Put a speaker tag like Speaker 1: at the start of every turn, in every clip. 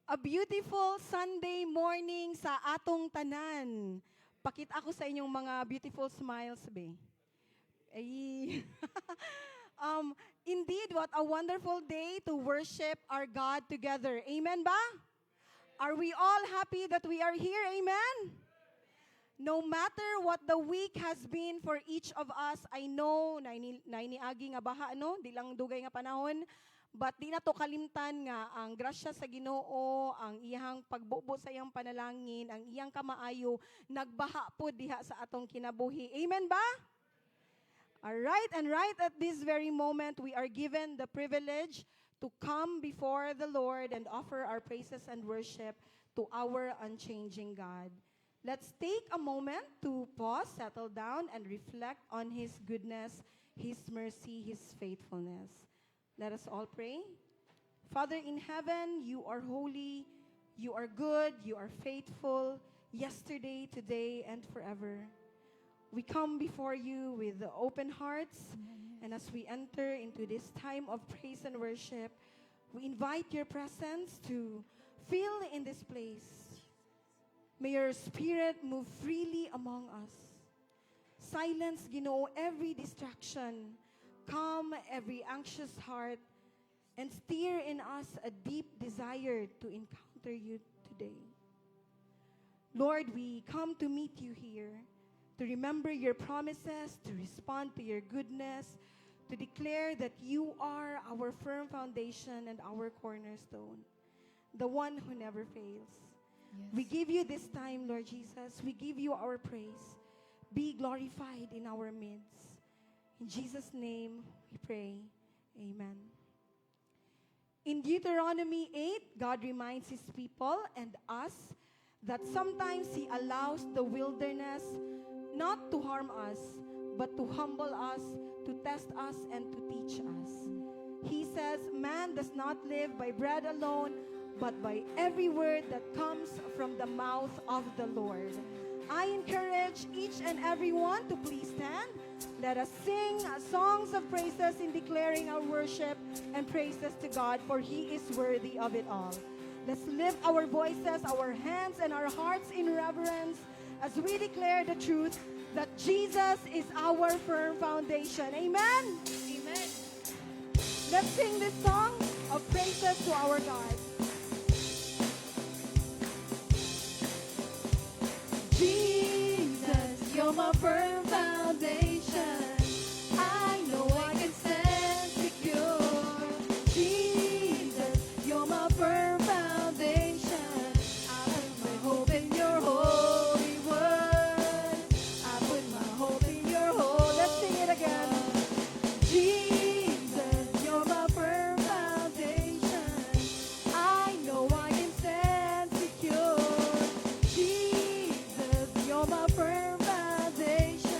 Speaker 1: A beautiful Sunday morning sa atong tanan. Pakita ako sa inyong mga beautiful smiles, be. Ay. Indeed, what a wonderful day to worship our God together. Amen ba? Are we all happy that we are here? Amen? No matter what the week has been for each of us, I know, nainiagi nga baha, no? Di lang dugay nga panahon. But di na to kalimtan nga ang grasya sa Ginoo, ang iyang pagbubo sa iyang panalangin, ang iyang kamaayo, nagbaha po diha sa atong kinabuhi. Amen ba? Alright, and right at this very moment, we are given the privilege to come before the Lord and offer our praises and worship to our unchanging God. Let's take a moment to pause, settle down, and reflect on His goodness, His mercy, His faithfulness. Let us all pray. Father in heaven, you are holy, you are good, you are faithful, yesterday, today, and forever. We come before you with open hearts, and as we enter into this time of praise and worship, we invite your presence to fill in this place. May your spirit move freely among us. Silence, Ginoo, every distraction. Calm every anxious heart. And stir in us a deep desire to encounter you today. Lord, we come to meet you here, to remember your promises, to respond to your goodness, to declare that you are our firm foundation and our cornerstone, the one who never fails.
Speaker 2: Yes.
Speaker 1: We give you this time, Lord Jesus. We give you our praise. Be glorified in our midst. In Jesus' name we pray. Amen. In Deuteronomy 8, God reminds His people and us that sometimes He allows the wilderness not to harm us, but to humble us, to test us, and to teach us. He says, man does not live by bread alone, but by every word that comes from the mouth of the Lord. I encourage each and every one to please stand. Let us sing songs of praises in declaring our worship and praises to God, for He is worthy of it all. Let's lift our voices, our hands, and our hearts in reverence as we declare the truth that Jesus is our firm foundation. Amen?
Speaker 2: Amen.
Speaker 1: Let's sing this song of praises to our God.
Speaker 2: Jesus, you're my firm foundation. I know I can stand secure. Jesus, you're my firm foundation. I put my hope in your holy word. I put my hope in your holy.
Speaker 1: Let's sing it again.
Speaker 2: Jesus, you're my firm foundation. I know I can stand secure. Jesus, you're my firm foundation.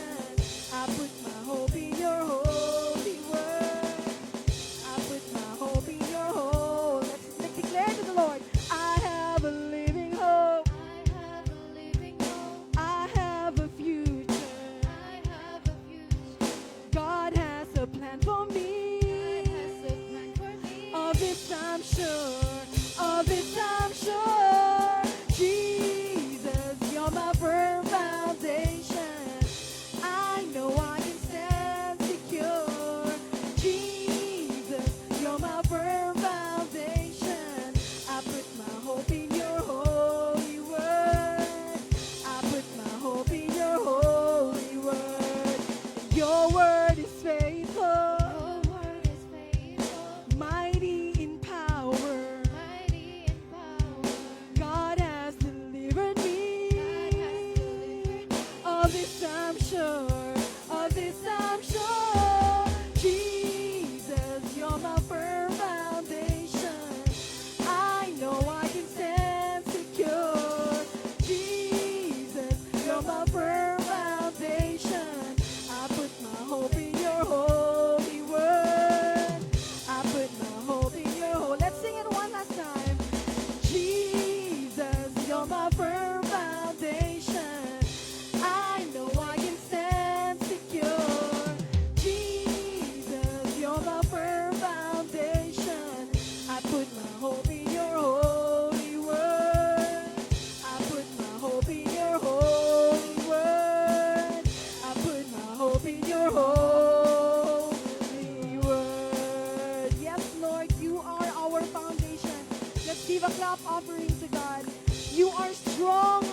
Speaker 1: Let's give a clap offering to God. You are strong,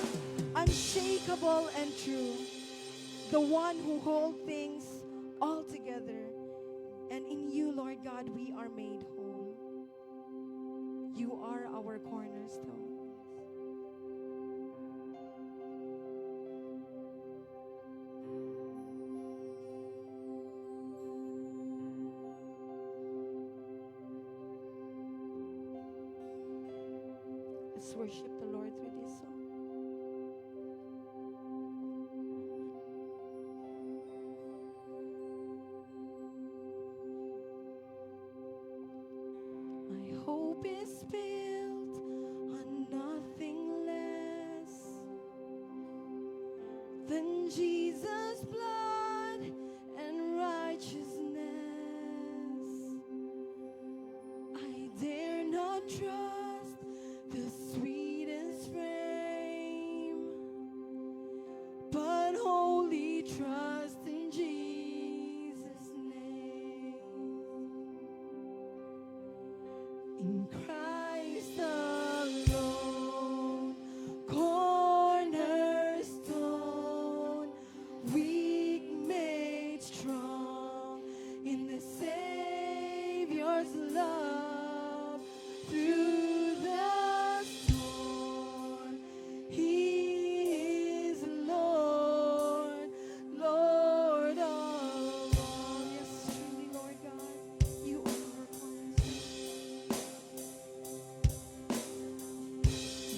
Speaker 1: unshakable, and true. The one who holds things all together. And in you, Lord God, we are made whole. You are our cornerstone. Let's worship the Lord through this song. My hope is built on nothing less than Jesus' blood and righteousness. I dare not trust the sweetest frame, but wholly trust in Jesus' name. In Christ alone, cornerstone, weak made strong in the Savior's love through the storm. He is Lord, Lord of all. Yes, truly, Lord God, you are our cornerstone.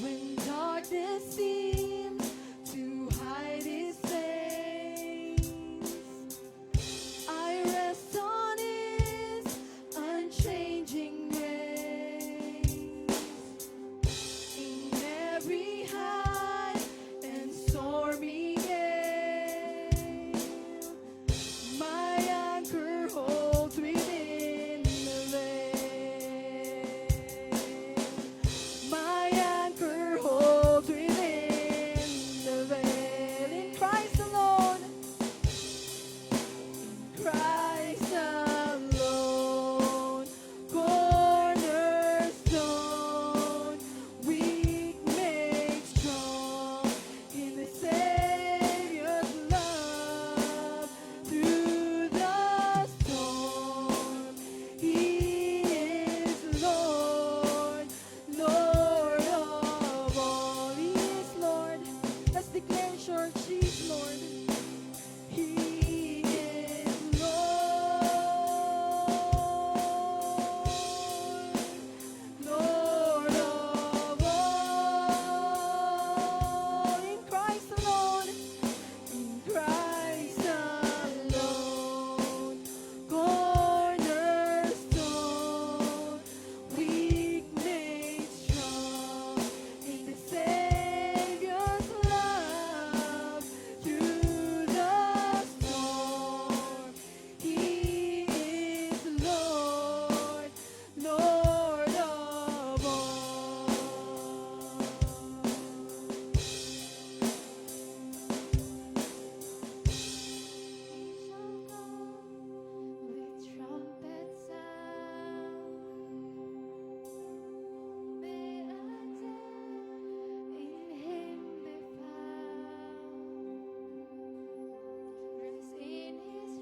Speaker 1: When darkness seems to hide its face, I rest on His unchanging grace. In every high and stormy gale, my anchor holds within the veil. My anchor holds within the veil. In Christ alone, Christ alone, cornerstone, weak made strong in the Savior's love through the storm. He is Lord, Lord of all. He is Lord. Let's declare, church, He is Lord. He is Lord, Lord of all. In Christ alone, in Christ alone, cornerstone, weak made strong in the Savior's love through the storm. He is Lord, Lord of all.
Speaker 2: With trumpet sound, may Adonai in Him be found. Rest in His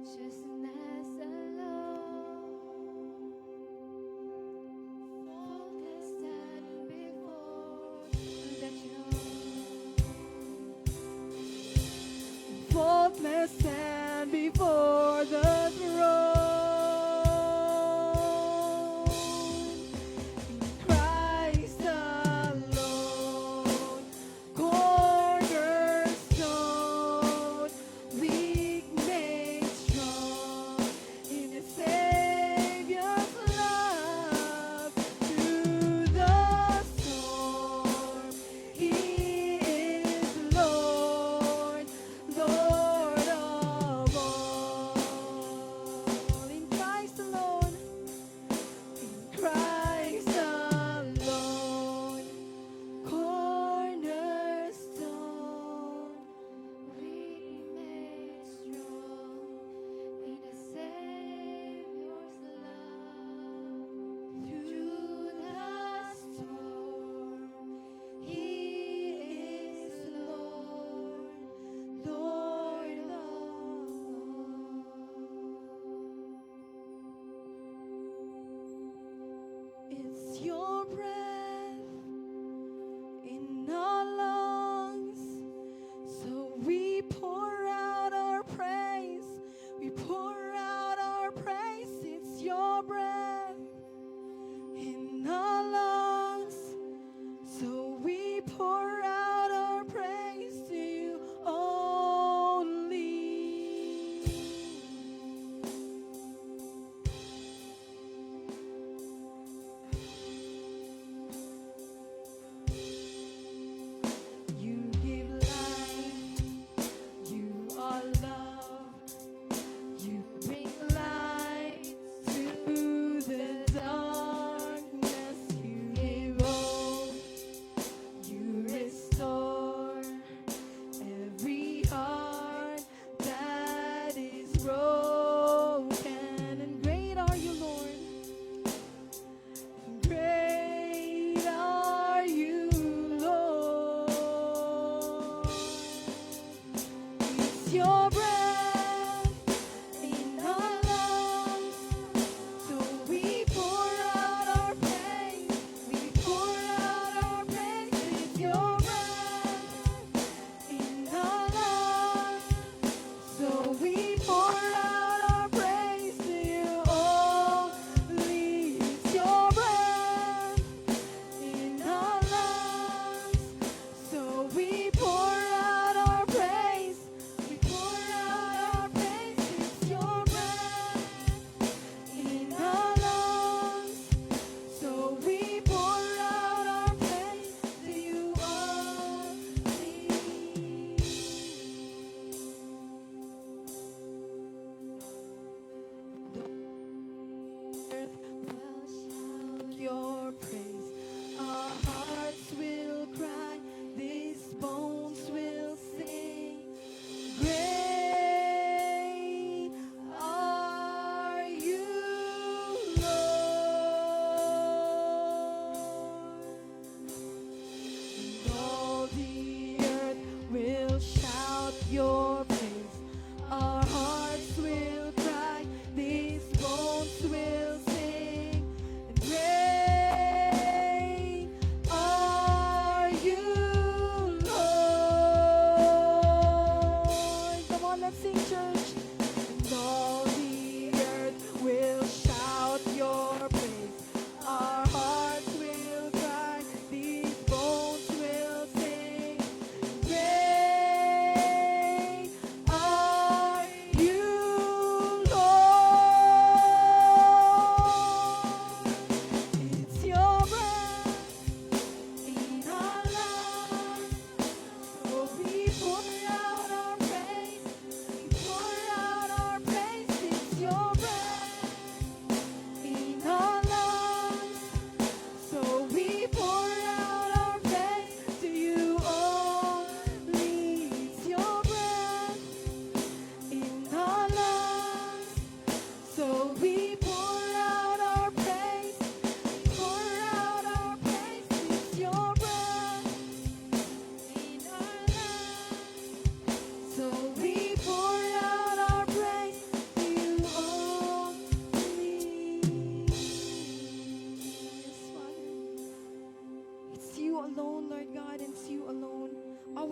Speaker 2: righteousness alone. Faultless stand before the throne.
Speaker 1: Faultless stand before the throne. In Christ alone, cornerstone, weak made strong in the Savior's love through the storm. He is Lord, Lord of all.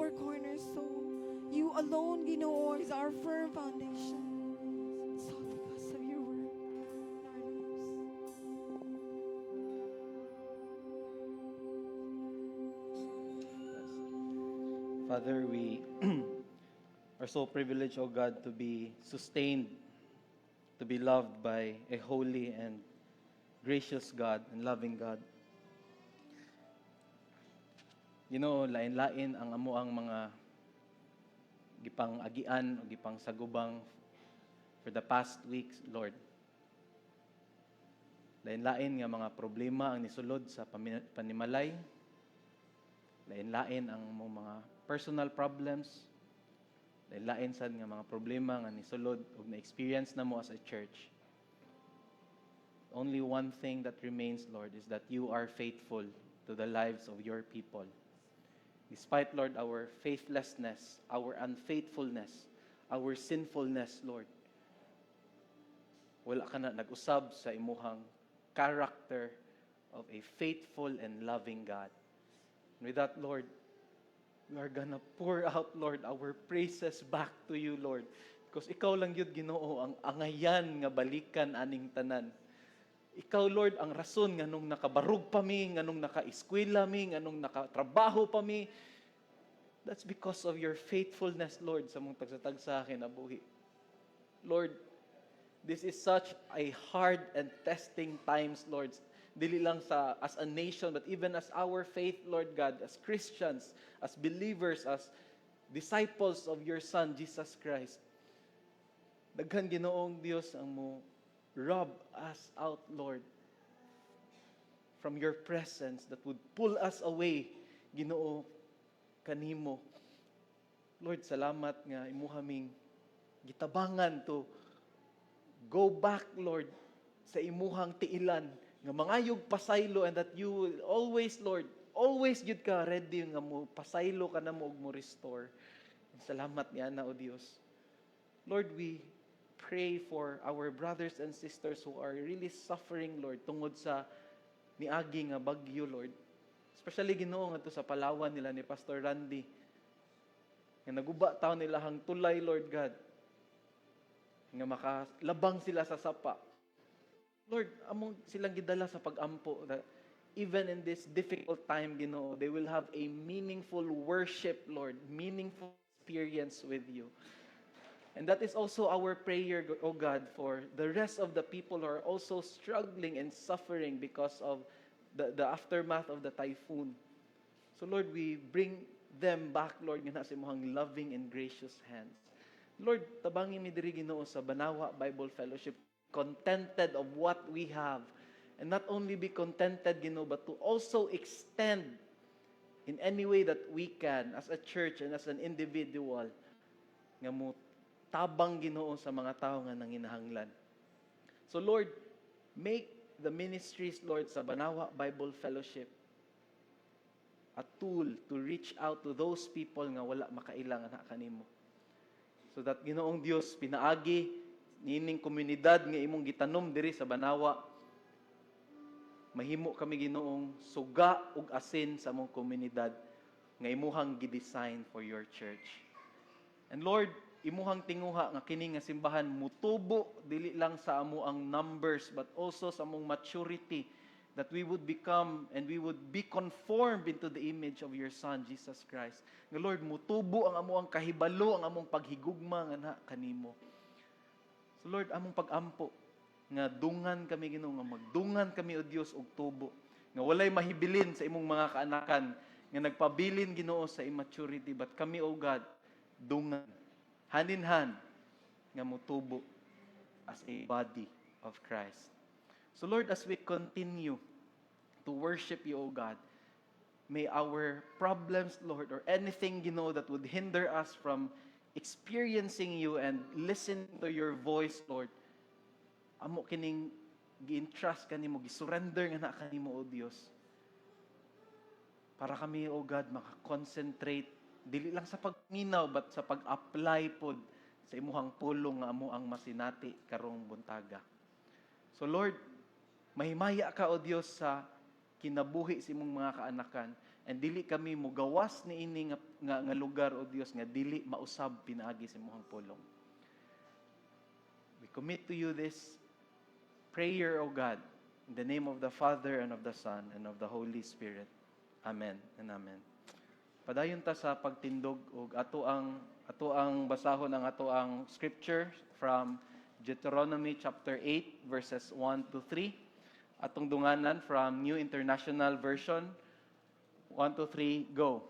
Speaker 1: our cornerstone. You alone, Ginoo, is our firm foundation. Exalt because of your word in our lives.
Speaker 3: Father, we are so privileged, O God, to be sustained, to be loved by a holy and gracious God and loving God. You know, lain-lain ang amo ang mga gipang agian o gipang sagubang for the past weeks, Lord. Lain-lain nga mga problema ang nisulod sa panimalay. Lain-lain ang mga personal problems. Lain-lain sad nga mga problema nga nisulod ug na-experience na mo as a church. Only one thing that remains, Lord, is that you are faithful to the lives of your people. Despite, Lord, our faithlessness, our unfaithfulness, our sinfulness, Lord, wala ka na nag-usab sa imuhang character of a faithful and loving God. And with that, Lord, we are gonna pour out, Lord, our praises back to you, Lord. Because ikaw lang yun, Ginoo, ang angayan nga balikan aning tanan. Ikaw, Lord, ang rason nga nung nakabarug pa mi, nga nung naka-eskwela mi, nga nung nakatrabaho pa mi. That's because of your faithfulness, Lord, sa mong tagsatag sa akin na buhi. Lord, this is such a hard and testing times, Lord. Dili lang sa as a nation, but even as our faith, Lord God, as Christians, as believers, as disciples of your Son, Jesus Christ. Daghan, Ginoong Dios, ang mo rob us out, Lord, from your presence that would pull us away, Ginoo, kanimo. Lord, salamat nga imuhaming gitabangan to go back, Lord, sa imuhang tiilan nga mangayog pasaylo, and that you will always, Lord, always yun ka ready nga mo pasaylo ka na mo ug mo restore. And salamat niya na, O Dios. Lord, we pray for our brothers and sisters who are really suffering, Lord, tungod sa niagi nga bagyo, Lord. Especially, Ginoo, nga to sa Palawan nila ni Pastor Randy. Nga naguba taon nila hang tulay, Lord God. Nga makalabang sila sa sapa. Lord, among silang gidala sa pag-ampo that even in this difficult time, Ginoo, they will have a meaningful worship, Lord, meaningful experience with you. And that is also our prayer, O God, for the rest of the people who are also struggling and suffering because of the aftermath of the typhoon. So, Lord, we bring them back, Lord, nga nasa imong loving and gracious hands. Lord, tabangin mi diri, Ginoo, sa Banawa Bible Fellowship, contented of what we have. And not only be contented, Ginoo, but to also extend in any way that we can as a church and as an individual nga mo tabang, Ginoo, sa mga tao nga nanginahanglan. So, Lord, make the ministries, Lord, sa Banawa Bible Fellowship a tool to reach out to those people nga wala makailangan na kanimo. So that, Ginoong Dios, pinaagi nining komunidad nga imong gitanom diri sa Banawa, mahimo kami, Ginoong, suga ug asin sa among komunidad nga imuhang gidesign for your church. And Lord, imuhang tinguha nga kini nga simbahan mutubo dili lang sa amo ang numbers but also sa among maturity, that we would become and we would be conformed into the image of your Son, Jesus Christ. Nga Lord, mutubo ang amo ang kahibalo, ang among paghigugma nga na kanimo. So Lord, among pag-ampo, nga dungan kami, Ginoo, nga magdungan kami, O Dios, og tubo. Nga walay mahibilin sa imong mga kaanakan, nga nagpabilin, Ginoo, sa immaturity. But kami, O God, dungan, hand in hand, nga mutubo as a body of Christ. So Lord, as we continue to worship you, O God, may our problems, Lord, or anything, Ginoo, that would hinder us from experiencing you and listen to your voice, Lord, amo kining gi-entrust kanimo, gi-surrender nga na kanimo, O Dios. Para kami, O God, maka-concentrate dili lang sa pagminaw but sa pag-apply pod sa imuhang pulong nga amo ang masinati karong buntaga. So Lord, mahimaya ka, O Dios, sa kinabuhi sa imong mga kaanakan, and dili kami mugawas ni ini nga lugar o Dios nga dili mausab pinaagi sa imong pulong. We commit to you this prayer, O God, in the name of the Father and of the Son and of the Holy Spirit. Amen and amen. Padayon ta sa pagtindog og ato ang basahon ang ato ang scripture from Deuteronomy chapter 8 verses 1 to 3. Atong dunganan from New International Version. 1 to 3, go.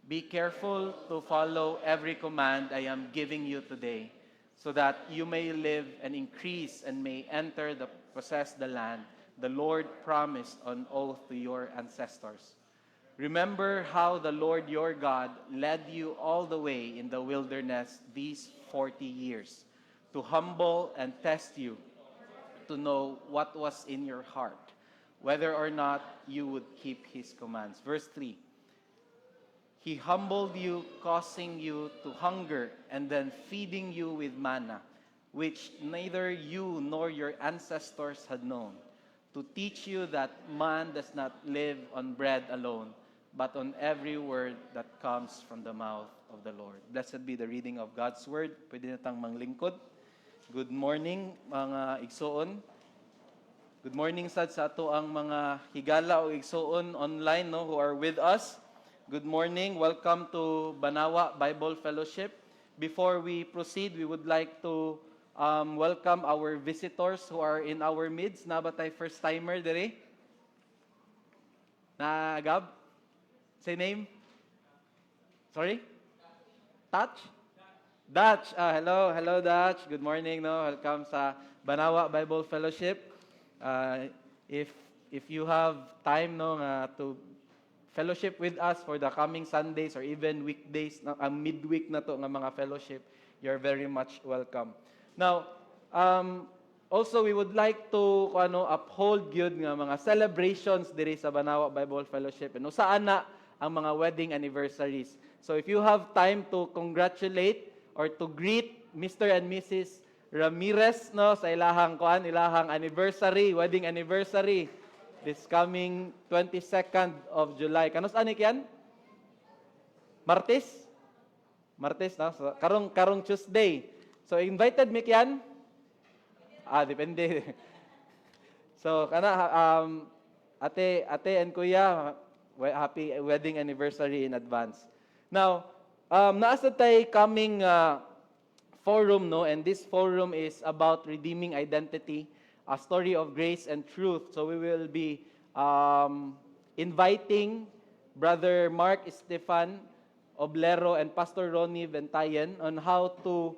Speaker 3: Be careful to follow every command I am giving you today, so that you may live and increase and may enter the possess the land the Lord promised on oath to your ancestors. Remember how the Lord your God led you all the way in the wilderness these 40 years, to humble and test you, to know what was in your heart, whether or not you would keep His commands. Verse 3, He humbled you, causing you to hunger, and then feeding you with manna, which neither you nor your ancestors had known, to teach you that man does not live on bread alone, but on every word that comes from the mouth of the Lord. Blessed be the reading of God's word. Pwede na tang manglingkod. Good morning, mga igsoon. Good morning sad sa ato ang mga higala o igsoon online who are with us. Good morning. Welcome to Banawa Bible Fellowship. Before we proceed, we would like to welcome our visitors who are in our midst. Na ba tayo first timer dere? Na Gab? Say name? Sorry? Touch? Dutch. Hello Dutch. Good morning. Welcome sa Banawa Bible Fellowship. If you have time to fellowship with us for the coming Sundays or even weekdays, midweek na to nga mga fellowship, you're very much welcome. Now, also we would like to uphold gyud nga mga celebrations diri sa Banawa Bible Fellowship. Saan na ang mga wedding anniversaries. So if you have time to congratulate or to greet Mr. and Mrs. Ramirez sa ilahang anniversary, wedding anniversary this coming 22nd of July. Kanos anik yan? Martes, so, karong Tuesday. So invited mi yan? Depende. So ate and kuya, happy wedding anniversary in advance. Now, naasa tayo coming forum, and this forum is about redeeming identity, a story of grace and truth. So we will be inviting Brother Mark Estefan Oblero and Pastor Ronnie Ventayen on how to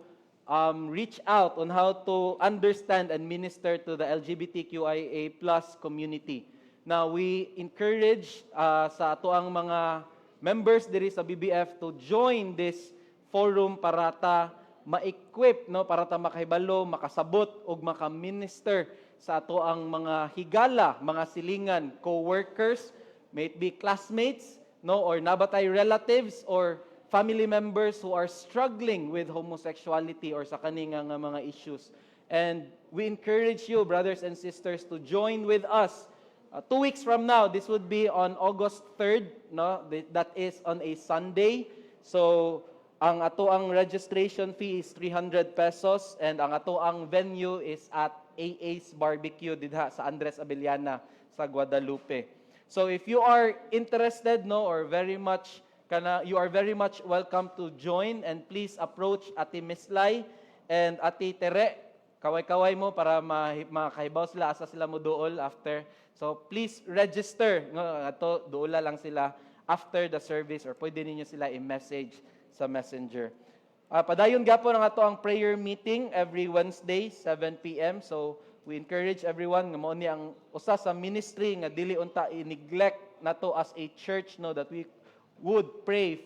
Speaker 3: reach out, on how to understand and minister to the LGBTQIA+ community. Now, we encourage sa ato ang mga members diri sa BBF to join this forum para ta ma-equip, para ta makahibalo, makasabot ug maka-minister sa ato ang mga higala, mga silingan, co-workers, may it be classmates, or nabatay relatives or family members who are struggling with homosexuality or sa kaninga nga mga issues. And we encourage you, brothers and sisters, to join with us. 2 weeks from now, this would be on August 3rd, that is on a Sunday. So, ang ato ang registration fee is 300 pesos and ang ato ang venue is at AA's Barbecue didha sa Andres Abellana sa Guadalupe. So, if you are interested, or very much you are very much welcome to join, and please approach Ate Mislay and Ate Tere. Kaway-kaway mo para makahibaw sila asa sila mo duol after. So please register. Duula lang sila after the service or pwede ninyo sila i-message sa Messenger. Padayon gapon ang ato ang prayer meeting every Wednesday 7 p.m. So we encourage everyone nga mao ni ang usa sa ministry nga dili unta i-neglect nato as a church, that we would pray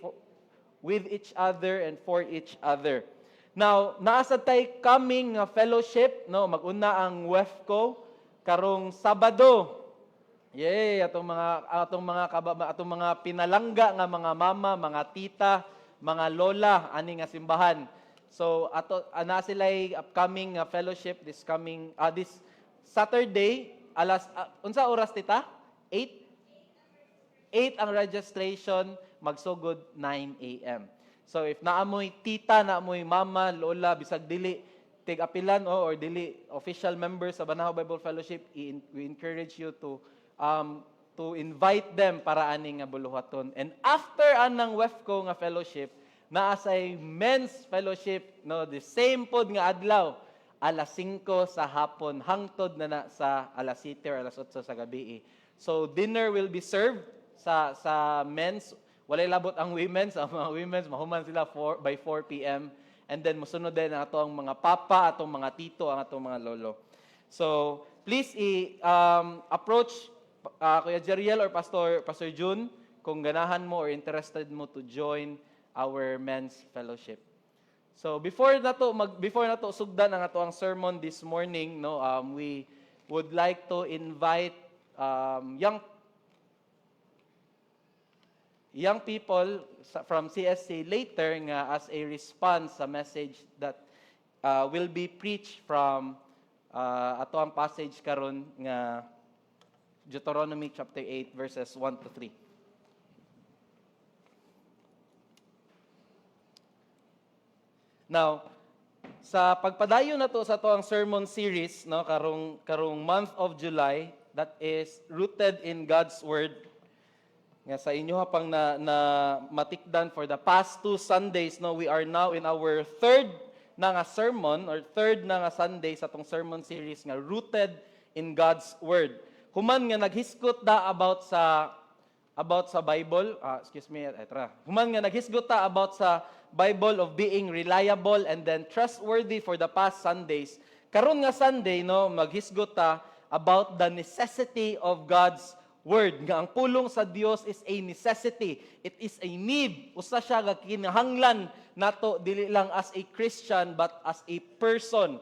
Speaker 3: with each other and for each other. Now, naasa tay coming fellowship, mag-una ang WEFCO karong Sabado. Yay, atong mga pinalangga nga mga mama, mga tita, mga lola ani nga simbahan. So ana sila'y upcoming fellowship this Saturday unsa oras tita? 8 8 ang registration, magsugod 9 a.m. So if naamoy tita, naamoy mama, lola, bisag dili tig-apilan or dili official members sa Banahaw Bible Fellowship, we encourage you to invite them para ani nga buluhaton. And after anang WEFCO nga fellowship, naa say men's fellowship, no, the same pod nga adlaw, alas 5 sa hapon, hangtod na sa alas 7 or alas 8 sa gabi. So dinner will be served sa men's. Walay labot ang women's. Ang mga women's, mahuman sila by 4 p.m. And then musunod din ang atong mga papa, atong mga tito, ang atong mga lolo. So please approach Kuya Jeriel or Pastor June kung ganahan mo or interested mo to join our men's fellowship. So before na to sugdan ang ato ang sermon this morning, no, we would like to invite young people from CSC later nga as a response sa message that will be preached from ato ang passage karon nga Deuteronomy chapter 8 verses 1 to 3. Now, sa pagpadayon na to sa to ang sermon series, no, karong month of July, that is rooted in God's word. Nga sa inyo pang na matikdan for the past 2 Sundays, no, we are now in our third na nga sermon or third na nga Sunday sa tong sermon series nga rooted in God's word. Human nga naghisgot da about sa Bible, Human nga naghisgot ta about sa Bible of being reliable and then trustworthy for the past Sundays. Karon nga Sunday, no, maghisgot ta about the necessity of God's word. Nga ang pulong sa Dios is a necessity. It is a need. Usa siya nga kinahanglan nato dili lang as a Christian but as a person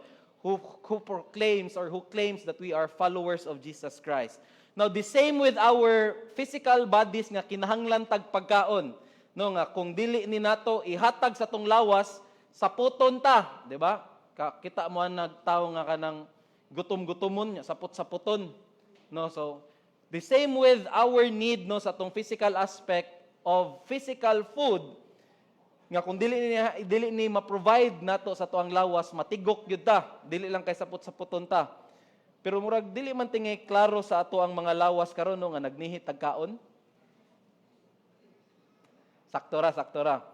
Speaker 3: who proclaims or who claims that we are followers of Jesus Christ. Now, the same with our physical bodies nga kinahanglan tag pagkaon. No, nga kung dili ni nato ihatag sa tong lawas, saputon ta, di ba? Kita mo ang nagtawo nga kanang gutom-gutomon, sapot-saputon. No, so the same with our need, no, sa tong physical aspect of physical food, nga kung dili ni ma-provide nato sa tuang lawas, matigok gyud ta, dili lang kay sapot-saputon ta. Pero murag dili man tingay klaro sa ato ang mga lawas karon, no, nga nagnihit tagkaon. Saktora.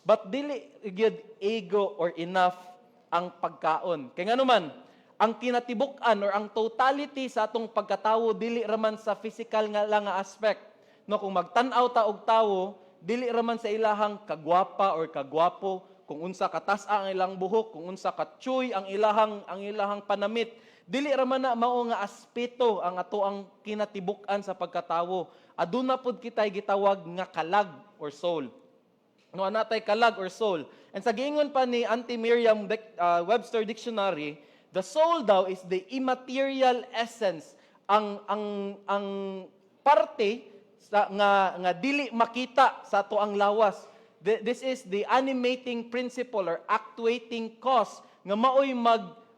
Speaker 3: But dili gyud ego or enough ang pagkaon. Kay ngano man, ang kinatibuk-an or ang totality sa atong pagkatawo dili raman sa physical nga lang nga aspect. No, kung magtan-aw ta og tawo, dili raman sa ilahang kagwapa or kagwapo, kung unsa katas-a ang ilang buhok, kung unsa katsuy ang ilahang panamit, dili raman na mao nga aspeto ang ato ang kinatibuk-an sa pagkatawo. Aduna pud kitay gitawag nga kalag or soul. No, anatay kalag or soul. And sa giingon pa ni Auntie Miriam Webster Dictionary, the soul daw is the immaterial essence, ang parte sa nga dili makita sa ato ang lawas. This is the animating principle or actuating cause nga maoy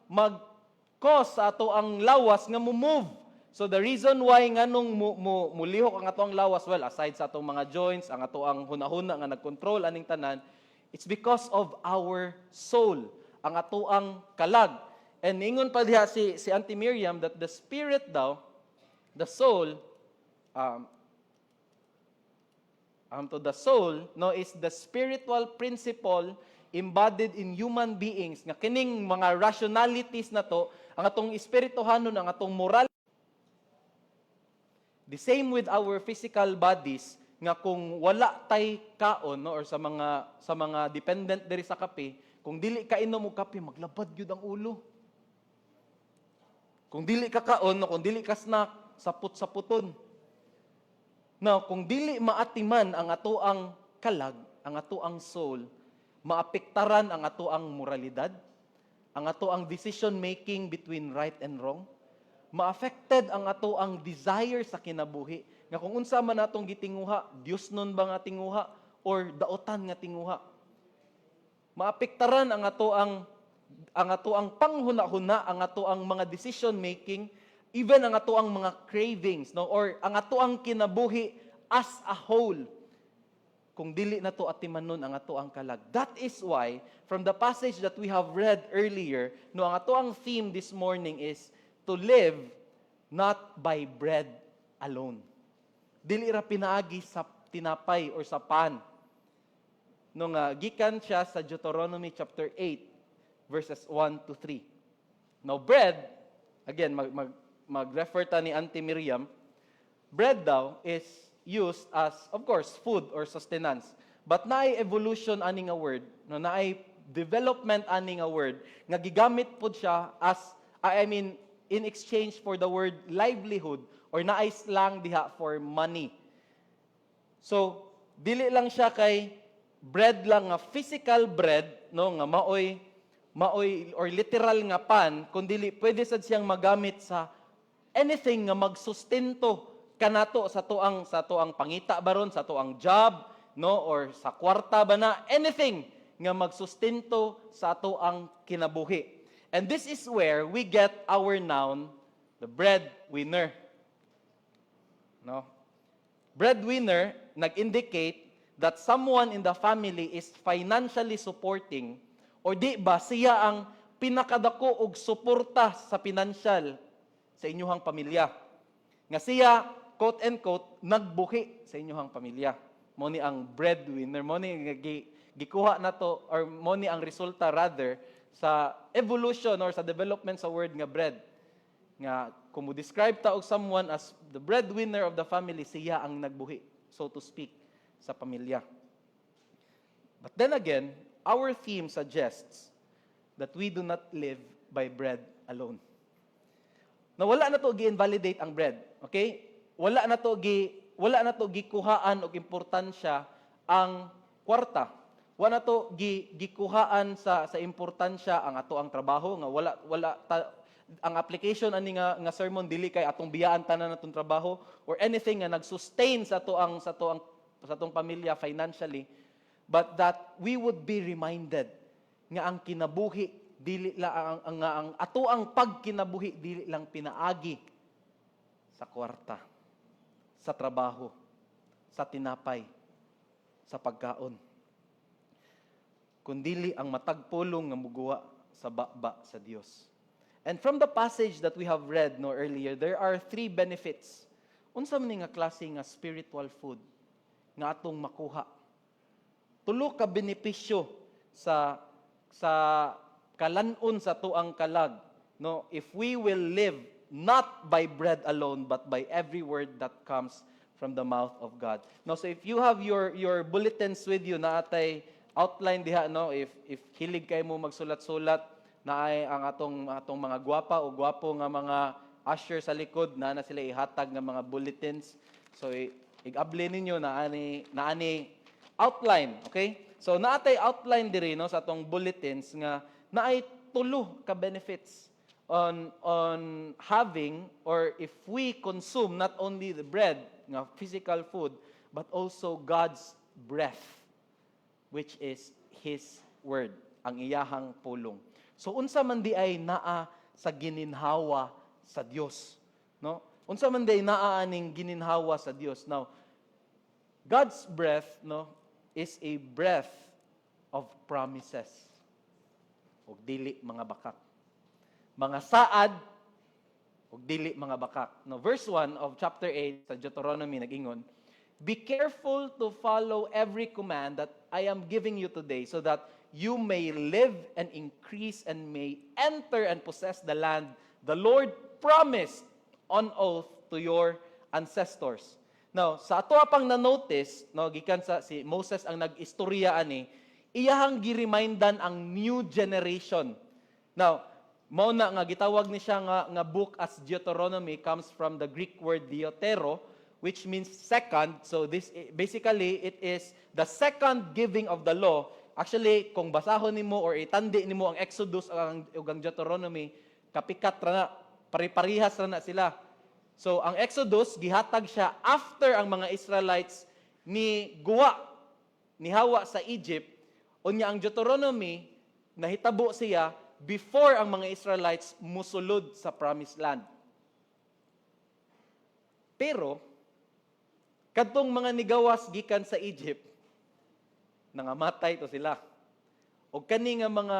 Speaker 3: mag-cause sa ato ang lawas nga move. So the reason why nganong mulihok ang ato ang lawas, well, aside sa atong mga joints, ang ato ang hunahuna nga nagkontrol aning tanan, it's because of our soul, ang ato ang kalag. And ingon pa diha si Auntie Miriam that the spirit daw, the soul, the soul, no, is the spiritual principle embodied in human beings. Nga kining mga rationalities na to, ang atong espirituhanon, ang atong moral. The same with our physical bodies, nga kung wala tay kaon, no, or sa mga dependent diri sa kape, kung dili ka inom og kape, maglabad gyud ang ulo. Kung dili ka kaon, no, kung dili ka snack, sapot-saputon. Now, kung dili maatiman ang ato ang kalag, ang ato ang soul, maapektaran ang ato ang moralidad, ang ato ang decision making between right and wrong, ma-affected ang ato ang desire sa kinabuhi. Nga kung unsa man atong gitinguha, Dios nun ba nga tinguha or daotan nga tinguha. Maapektaran ang ato ang panghuna-huna, ang ato ang mga decision making, even ang ato ang mga cravings, no, or ang ato ang kinabuhi as a whole kung dili na to atimanon ang ato ang kalag. That is why, from the passage that we have read earlier, no, ang ato ang theme this morning is to live not by bread alone. Dili ra pinaagi sa tinapay or sa pan. No nga, gikan siya sa Deuteronomy chapter 8, verses 1 to 3. Now, bread, again, mag-refer ta ni Auntie Miriam, bread daw is used as, of course, food or sustenance. But naay evolution ani nga word, no, naay development ani nga word, nga gigamit pod siya as, in exchange for the word livelihood, or naay slang diha for money. So, dili lang siya kay bread lang nga physical bread, no, nga maoy or literal nga pan, kundi pwede sad siyang magamit sa anything nga magsustento kanato sa tuang pangita baron, sa tuang job, no, or sa kwarta ba na, anything nga magsustento sa tuang kinabuhi. And this is where we get our noun, the breadwinner. No? Breadwinner nag-indicate that someone in the family is financially supporting, or di ba siya ang pinakadako og suporta sa financial sa inyong pamilya. Nga siya, quote and quote, nagbuhi sa inyong pamilya. Mo ni ang breadwinner, mo ni gikuha na to, or mo ni ang resulta rather sa evolution or sa development sa word nga bread. Nga kung mo describe ta og someone as the breadwinner of the family, siya ang nagbuhi, so to speak, sa pamilya. But then again, our theme suggests that we do not live by bread alone. Na wala na to gi-invalidate ang bread, okay? Wala na to gikuhaan og importansya ang kwarta. Wala na to gikuhaan sa importansya ang ato ang trabaho nga ang application ani nga sermon dili kay atong biyaan tanan natong trabaho or anything nga nag-sustain sa atong pamilya financially, but that we would be reminded nga ang kinabuhi dili lang ang ato ang pagkinabuhi dili lang pinaagi sa kwarta, sa trabaho, sa tinapay, sa pagkaon, kundili ang matagpulong nga muguwa sa baba sa Dios. And from the passage that we have read earlier, there are 3 benefits. Unsa man nga klase nga spiritual food nga atong makuha? Tulo ka benepisyo sa kalanon sa tuang kalag, no, if we will live not by bread alone but by every word that comes from the mouth of God. No, so if you have your bulletins with you na atay outline diha, no, if hilig kay mo magsulat-sulat, na ay ang atong mga gwapa o gwapo nga mga usher sa likod na sila ihatag nga mga bulletins. So igable ninyo na ani outline, okay? So naatay outline diri, no, sa atong bulletins nga naay tulo ka benefits on having, or if we consume not only the bread nga physical food but also God's breath, which is His word, ang iyahang pulong. So unsa man di ay naa sa gininhawa sa Dios, no? Unsa man di ay naa aning gininhawa sa Dios. Now, God's breath, no, is a breath of promises. Og dili mga bakak. Mga saad og dili mga bakak. No, verse 1 of chapter 8 sa Deuteronomy nag-ingon, "Be careful to follow every command that I am giving you today, so that you may live and increase and may enter and possess the land the Lord promised on oath to your ancestors." Now, sa ato pang na-notice, no, gikan sa si Moses ang nag-istorya ani, iyahang gi-remindan ang new generation. Now, mao na nga gitawag ni siya nga book as Deuteronomy, comes from the Greek word deutero, which means second. So this basically it is the second giving of the law. Actually, kung basahon nimo or itandi nimo ang Exodus ug ang Deuteronomy, kapikat ra na, pare-parehas ra na sila. So ang Exodus gihatag siya after ang mga Israelites ni hawa sa Egypt, unya ang Deuteronomy nahitabo siya before ang mga Israelites musulod sa promised land. Pero Kadtong mga nigawas gikan sa Egypt, nangamatay to sila. O kani nga mga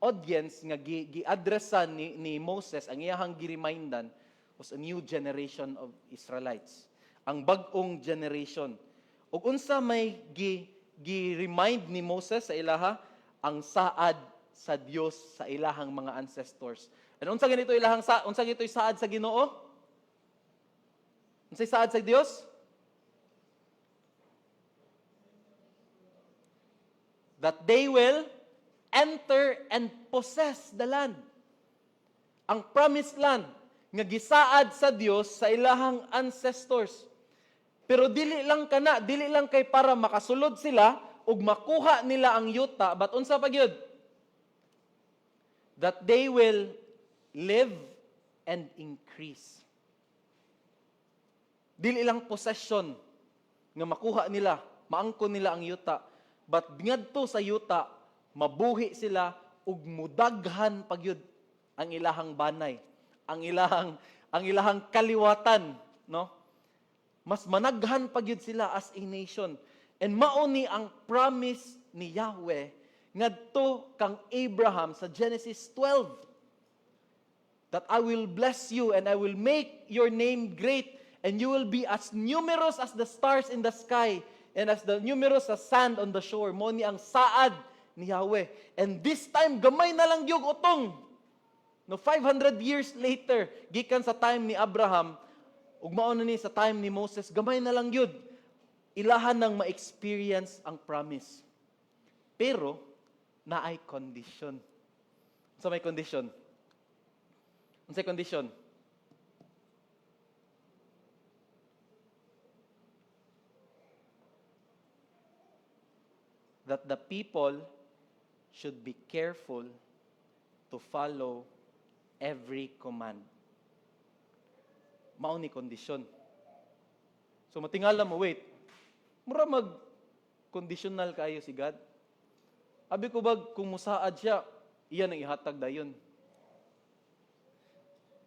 Speaker 3: audience nga gi-addressan ni Moses, ang iyahang gi-remindan was a new generation of Israelites. Ang bag-ong generation. Ug unsa may gi-remind ni Moses sa ilaha, ang saad sa Dios sa ilahang mga ancestors. Ano unsa ganito unsa gito'y saad sa Ginoo? Unsay saad sa Dios? That they will enter and possess the land. Ang promised land nga gisaad sa Dios sa ilahang ancestors. Pero dili lang kay para makasulod sila ug makuha nila ang yuta, but unsa pa gyud? That they will live and increase. Dili lang possession nga makuha nila, maangkon nila ang yuta, but ngadto sa yuta mabuhi sila ug mudaghan pagyud ang ilahang banay, ang ilahang kaliwatan, no? Mas managhan pagyud sila as a nation. And mao ni ang promise ni Yahweh ngadto kang Abraham sa Genesis 12, that I will bless you and I will make your name great and you will be as numerous as the stars in the sky and as the numerous as sand on the shore. Mao ni ang saad ni Yahweh. And this time gamay na lang gyud utong. No, 500 years later, gikan sa time ni Abraham, ug mao na ni sa time ni Moses, gamay na lang gyud ilahan nang ma-experience ang promise. Pero naay condition. Unsa may condition? Unsay condition? That the people should be careful to follow every command. Mao ni condition. So matingala mo, wait. Mura mag-conditional kayo si God. Abi ko bag kung musaad siya, iyan ang ihatag dayon.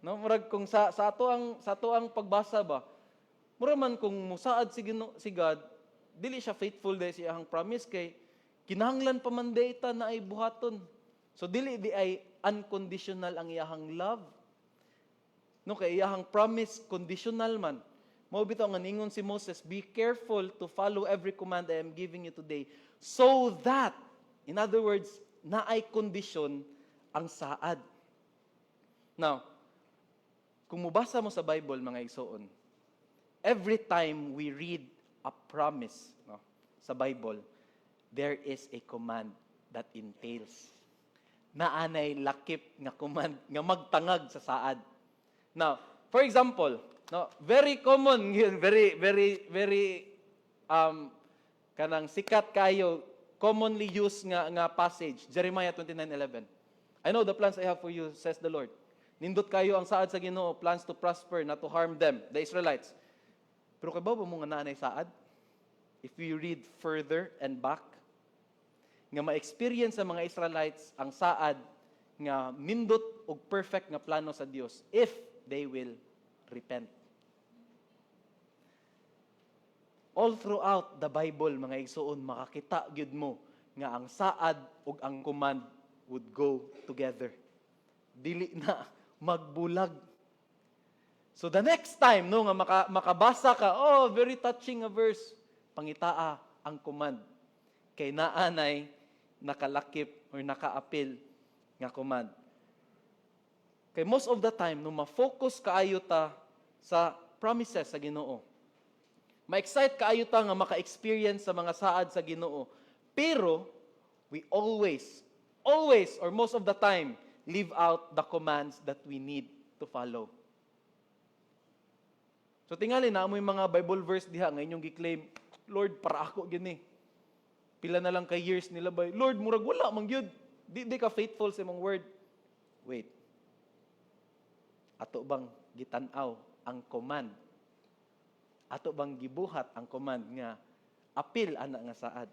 Speaker 3: No, murag kung sa ato ang pagbasa ba, mura man kung musaad si God, dili siya faithful dahil siya ang promise kay kinahanglan pa man data na ay buhaton. So dili di ay unconditional ang iyahang love. No, kay iyahang promise conditional man. Mao bitaw nga ningon si Moses, be careful to follow every command I am giving you today, so that, in other words, naay condition ang saad. Now, kung mubasa mo sa Bible, mga igsoon, every time we read a promise, no, sa Bible, there is a command that entails. Naanay lakip nga command nga magtangag sa saad. Now, for example, no, very common, very kanang sikat kayo, commonly used nga passage, Jeremiah 29:11. I know the plans I have for you, says the Lord. Nindot kayo ang saad sa Ginoo, plans to prosper, not to harm them, the Israelites. Pero kay ba mo nga naanay saad? If we read further and back, nga ma-experience sa mga Israelites ang saad nga nindot og perfect nga plano sa Dios if they will repent. All throughout the Bible, mga igsoon, makakita gyud mo nga ang saad ug ang command would go together. Dili na magbulag. So the next time no nga makabasa ka, oh, very touching a verse, pangitaa ang command. Kay naanay nakalakip or nakaapil nga command. Kay most of the time no ma-focus kaayo ta sa promises sa Ginoo. Ma-excite kaayo ta nga maka-experience sa mga saad sa Ginoo. Pero we always or most of the time leave out the commands that we need to follow. So tingali na mo yung mga Bible verse diha nga inyong gi-claim, Lord, para ako gini. Pila na lang kay years nila ba? Lord, murag wala man gyud. Di ka faithful sa imong word. Wait. Ato bang gitan-aw ang command? Ato bang gibuhat ang command nga apil ana nga saad?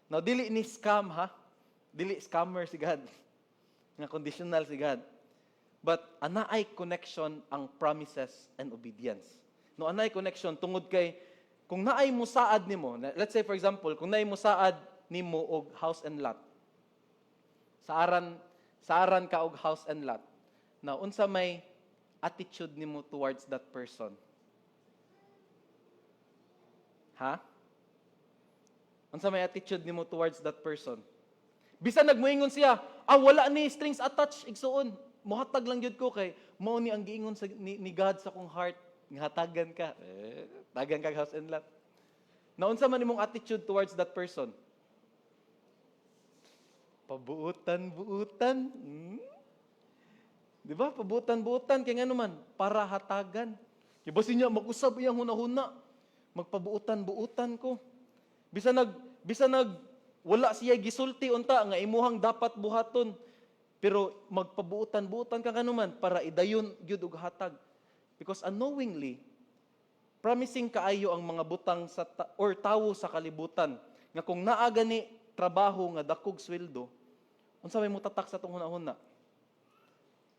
Speaker 3: Now dili ni scam ha. Dili scammer si God. Nga conditional si God. But anaay connection ang promises and obedience. No, anaay connection tungod kay kung naay mo saad nimo, let's say for example, kung naay mo saad nimo og house and lot. Saaran ka og house and lot. Na unsa may attitude nimo towards that person? Ha? Unsa may attitude nimo towards that person? Bisan nagmoingon siya, wala ni strings attached igsuon. Mohatag lang gyud ko kay mao ni ang giingon sa ni God sa kong heart, nga hatagan ka. Tagan ka house and lot. Na unsa man imong attitude towards that person? Pabuutan-buutan. Di ba? Pabuutan-buutan kay ngano man para hatagan. Kay basin niya mag-usab iyang hunahuna. Magpabuutan-buutan ko. Bisan nag wala siya gisulti unta nga imuhang dapat buhaton. Pero magpabuutan-buutan ka kanuman para idayon gyud og hatag. Because unknowingly, promising kaayo ang mga butang sa or tawo sa kalibutan nga kung naa gani trabaho nga dakog sweldo, unsa may mutatak sa tong hunahuna?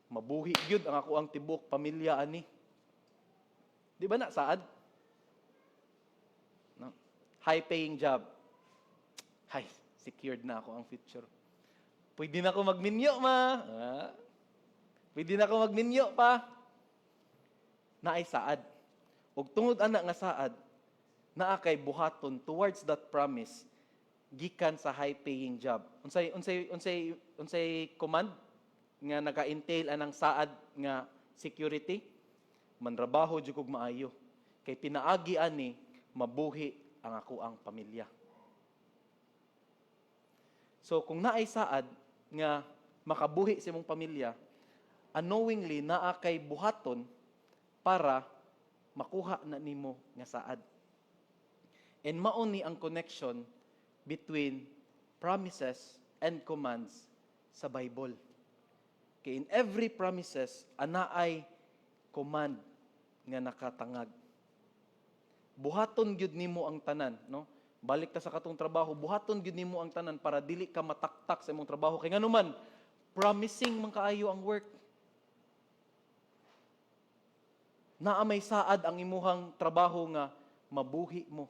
Speaker 3: Mabuhi gyud ang ako ang tibok pamilya ani. Di ba na saad? No? High paying job. Hay, secured na ako ang future. Pwede na ako magminyo, ma. Pwede na ako magminyo pa. Naay saad. Ug tungod ana nga saad, naa kay buhaton towards that promise gikan sa high-paying job. Unsay command nga naka-entail anang saad nga security? Manrabaho jud kog maayo. Kay pinaagi ani mabuhi ang ako ang pamilya. So kung naay saad nga makabuhi sa imong pamilya, unknowingly naa kay buhaton para makuha na nimo nga saad. And mao ni ang connection between promises and commands sa Bible. Kay in every promises ana ay command nga nakatangag. Buhaton gyud nimo ang tanan, no? Balik ta sa katong trabaho, buhaton gyud nimo ang tanan para dili ka mataktak sa imong trabaho kay nganuman promising man kaayo ang work. Naa may saad ang imuhang trabaho nga mabuhi mo.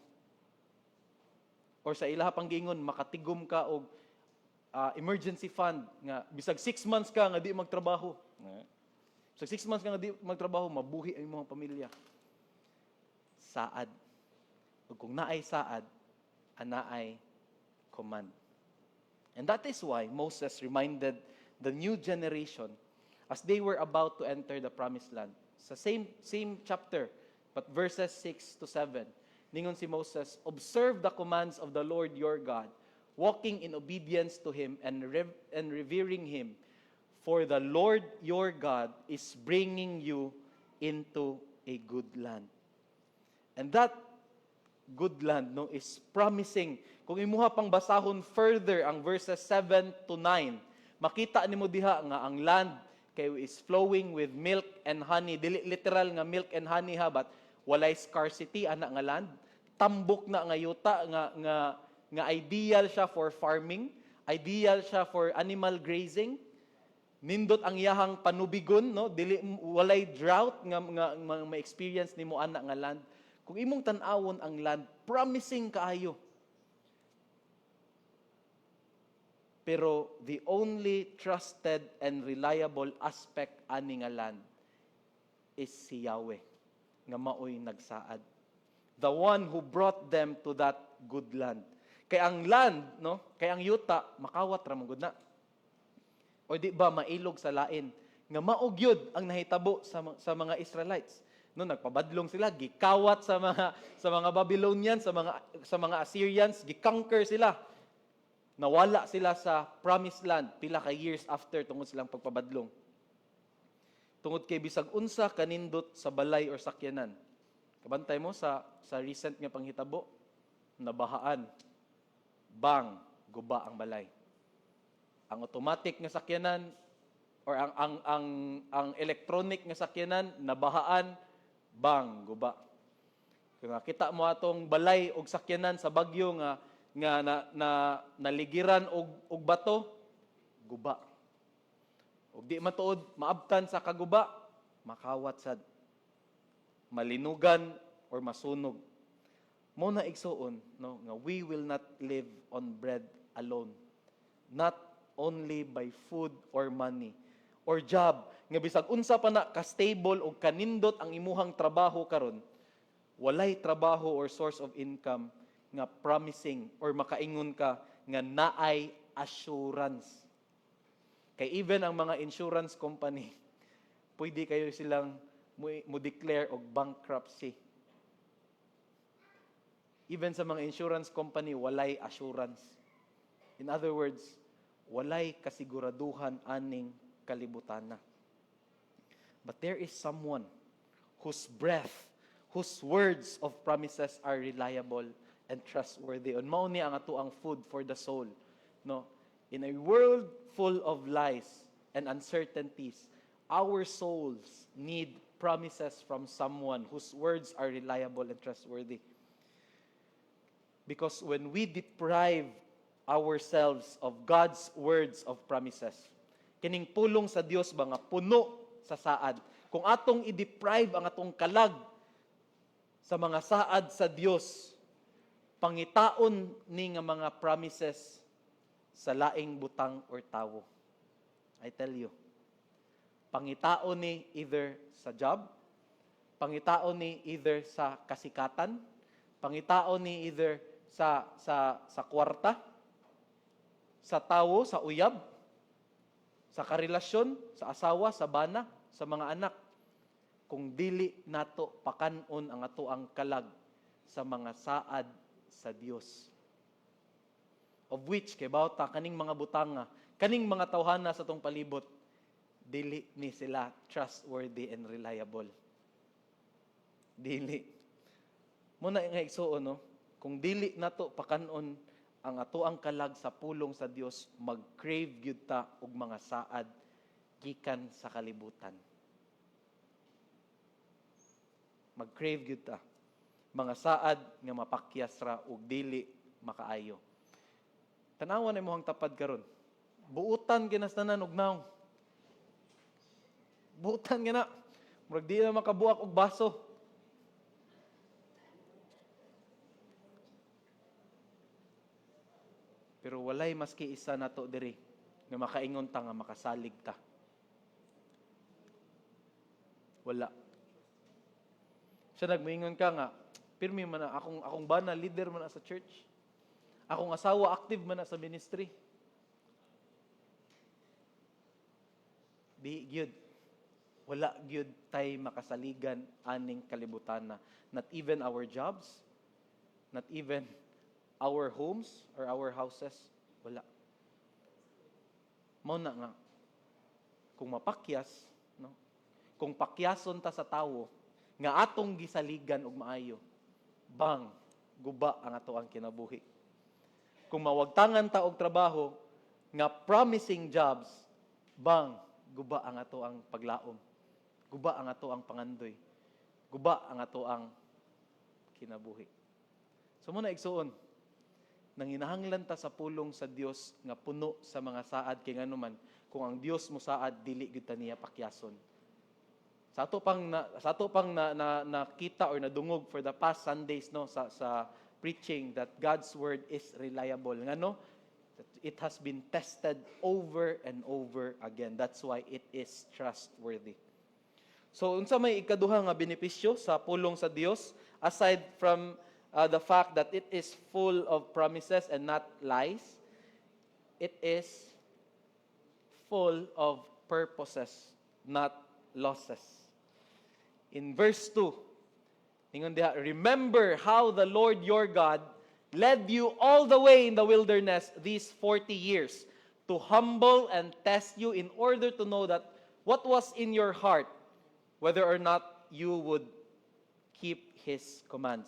Speaker 3: Or sa ilaha pang giingon makatigom ka og emergency fund nga bisag 6 months ka nga di magtrabaho. Bisag 6 months ka nga di magtrabaho, mabuhi ang imong pamilya. Saad. Ug kung naay saad, ana ay command. And that is why Moses reminded the new generation as they were about to enter the promised land. Sa same chapter, but verses 6 to 7. Ningon si Moses, observe the commands of the Lord your God, walking in obedience to Him and revering Him. For the Lord your God is bringing you into a good land. And that good land is promising. Kung imuha pang basahon further ang verses 7 to 9, makita nimo diha nga ang land kay is flowing with milk and honey. Dili literal nga milk and honey ha, but walay scarcity ana nga land. Tambok na nga yuta nga ideal siya for farming, ideal siya for animal grazing. Nindot ang iyahang panubigon, no? Dili walay drought nga ma-experience nimo ana nga land. Kung imong tan-awon ang land, promising kaayo. Pero the only trusted and reliable aspect ani nga land is si Yahweh, nga maoy nagsaad. The one who brought them to that good land. Kay ang land, no? Kay ang yuta, makawat ra man gud na. O di ba mailog sa lain nga maugyod ang nahitabo sa mga Israelites. No, nagpabadlong sila, gikawat sa mga Babylonians, sa mga Assyrians, gikonquer sila. Nawala sila sa promised land pila ka years after tungod silang pagpabadlong. Tungod kay bisag unsa kanindot sa balay or sakyanan. Kabantay mo sa recent nga panghitabo, nabahaan, bang, guba ang balay. Ang automatic nga sakyanan or ang electronic nga sakyanan nabahaan, bang, guba. Kung nakita mo atong balay og sakyanan sa bagyo nga naligiran og bato, guba. Og di matuod maabtan sa kaguba, makawat sad. Malinugan or masunog. Mo na igsuon, no, nga we will not live on bread alone. Not only by food or money or job. Nga bisag unsa pa na ka-stable o kanindot ang imuhang trabaho karon, walay trabaho or source of income nga promising or makaingon ka nga naay assurance. Kay even ang mga insurance company, pwede kayo silang mo declare og bankruptcy. Even sa mga insurance company, walay assurance. In other words, walay kasiguraduhan aning kalibutan na. But there is someone whose breath, whose words of promises are reliable and trustworthy. On mao ni ang atuang food for the soul. No? In a world full of lies and uncertainties, our souls need promises from someone whose words are reliable and trustworthy. Because when we deprive ourselves of God's words of promises, kining pulong sa Dios ba nga puno sa saad, kung atong i-deprive ang atong kalag sa mga saad sa Dios, pangitaon ni nga mga promises sa laing butang or tawo. I tell you, pangitaon ni either sa job, pangitaon ni either sa kasikatan, pangitaon ni either sa kwarta, sa tawo, sa uyab, sa karelasyon, sa asawa, sa bana, sa mga anak. Kung dili nato pakanon ang atoang kalag sa mga saad sa Dios. Of which, kay bawta, kaning mga butanga, kaning mga tawhana sa tong palibot, dili ni sila trustworthy and reliable. Dili. Muna nga igsuon, no? Kung dili nato pakanon ang atoang kalag sa pulong sa Dios, mag-crave gyud ta og mga saad gikan sa kalibutan. Mag-crave gyud ta mga saad nga mapakyas ra og dili makaayo. Tanawan imong tapad karon. Buutan kinastanan og naong. Buutan gina. Murag di na makabuak og baso. Pero walay maski isa nato diri nga makaingon ta nga makasalig ta. Wala. Siya nagmoingon ka nga, pirmi man na akong bana leader man na sa church. Akong asawa active man na sa ministry. Di gyud. Wala gyud tay makasaligan aning kalibutan na. Not even our jobs, not even our homes or our houses, wala. Mao na nga, kung mapakyas, no? Kung pakyason ta sa tawo, nga atong gisaligan og maayo, bang, guba ang ato ang kinabuhi. Kung mawagtangan ta og trabaho, nga promising jobs, bang, guba ang ato ang paglaom. Guba ang ato ang pangandoy. Guba ang ato ang kinabuhi. So muna igsuon, nanginahanglan ta sa pulong sa Dios nga puno sa mga saad kay nganuman kung ang Dios mo saad dili gyud ta niya pakyason. Sa ato pang nakita or nadungog for the past Sundays, no, sa preaching that God's word is reliable. Ngano? It has been tested over and over again. That's why it is trustworthy. So unsa may ikaduha nga benepisyo sa pulong sa Dios aside from the fact that it is full of promises and not lies, it is full of purposes, not losses. In verse 2, ingon diha, remember how the Lord your God led you all the way in the wilderness these 40 years to humble and test you in order to know that what was in your heart, whether or not you would keep His commands.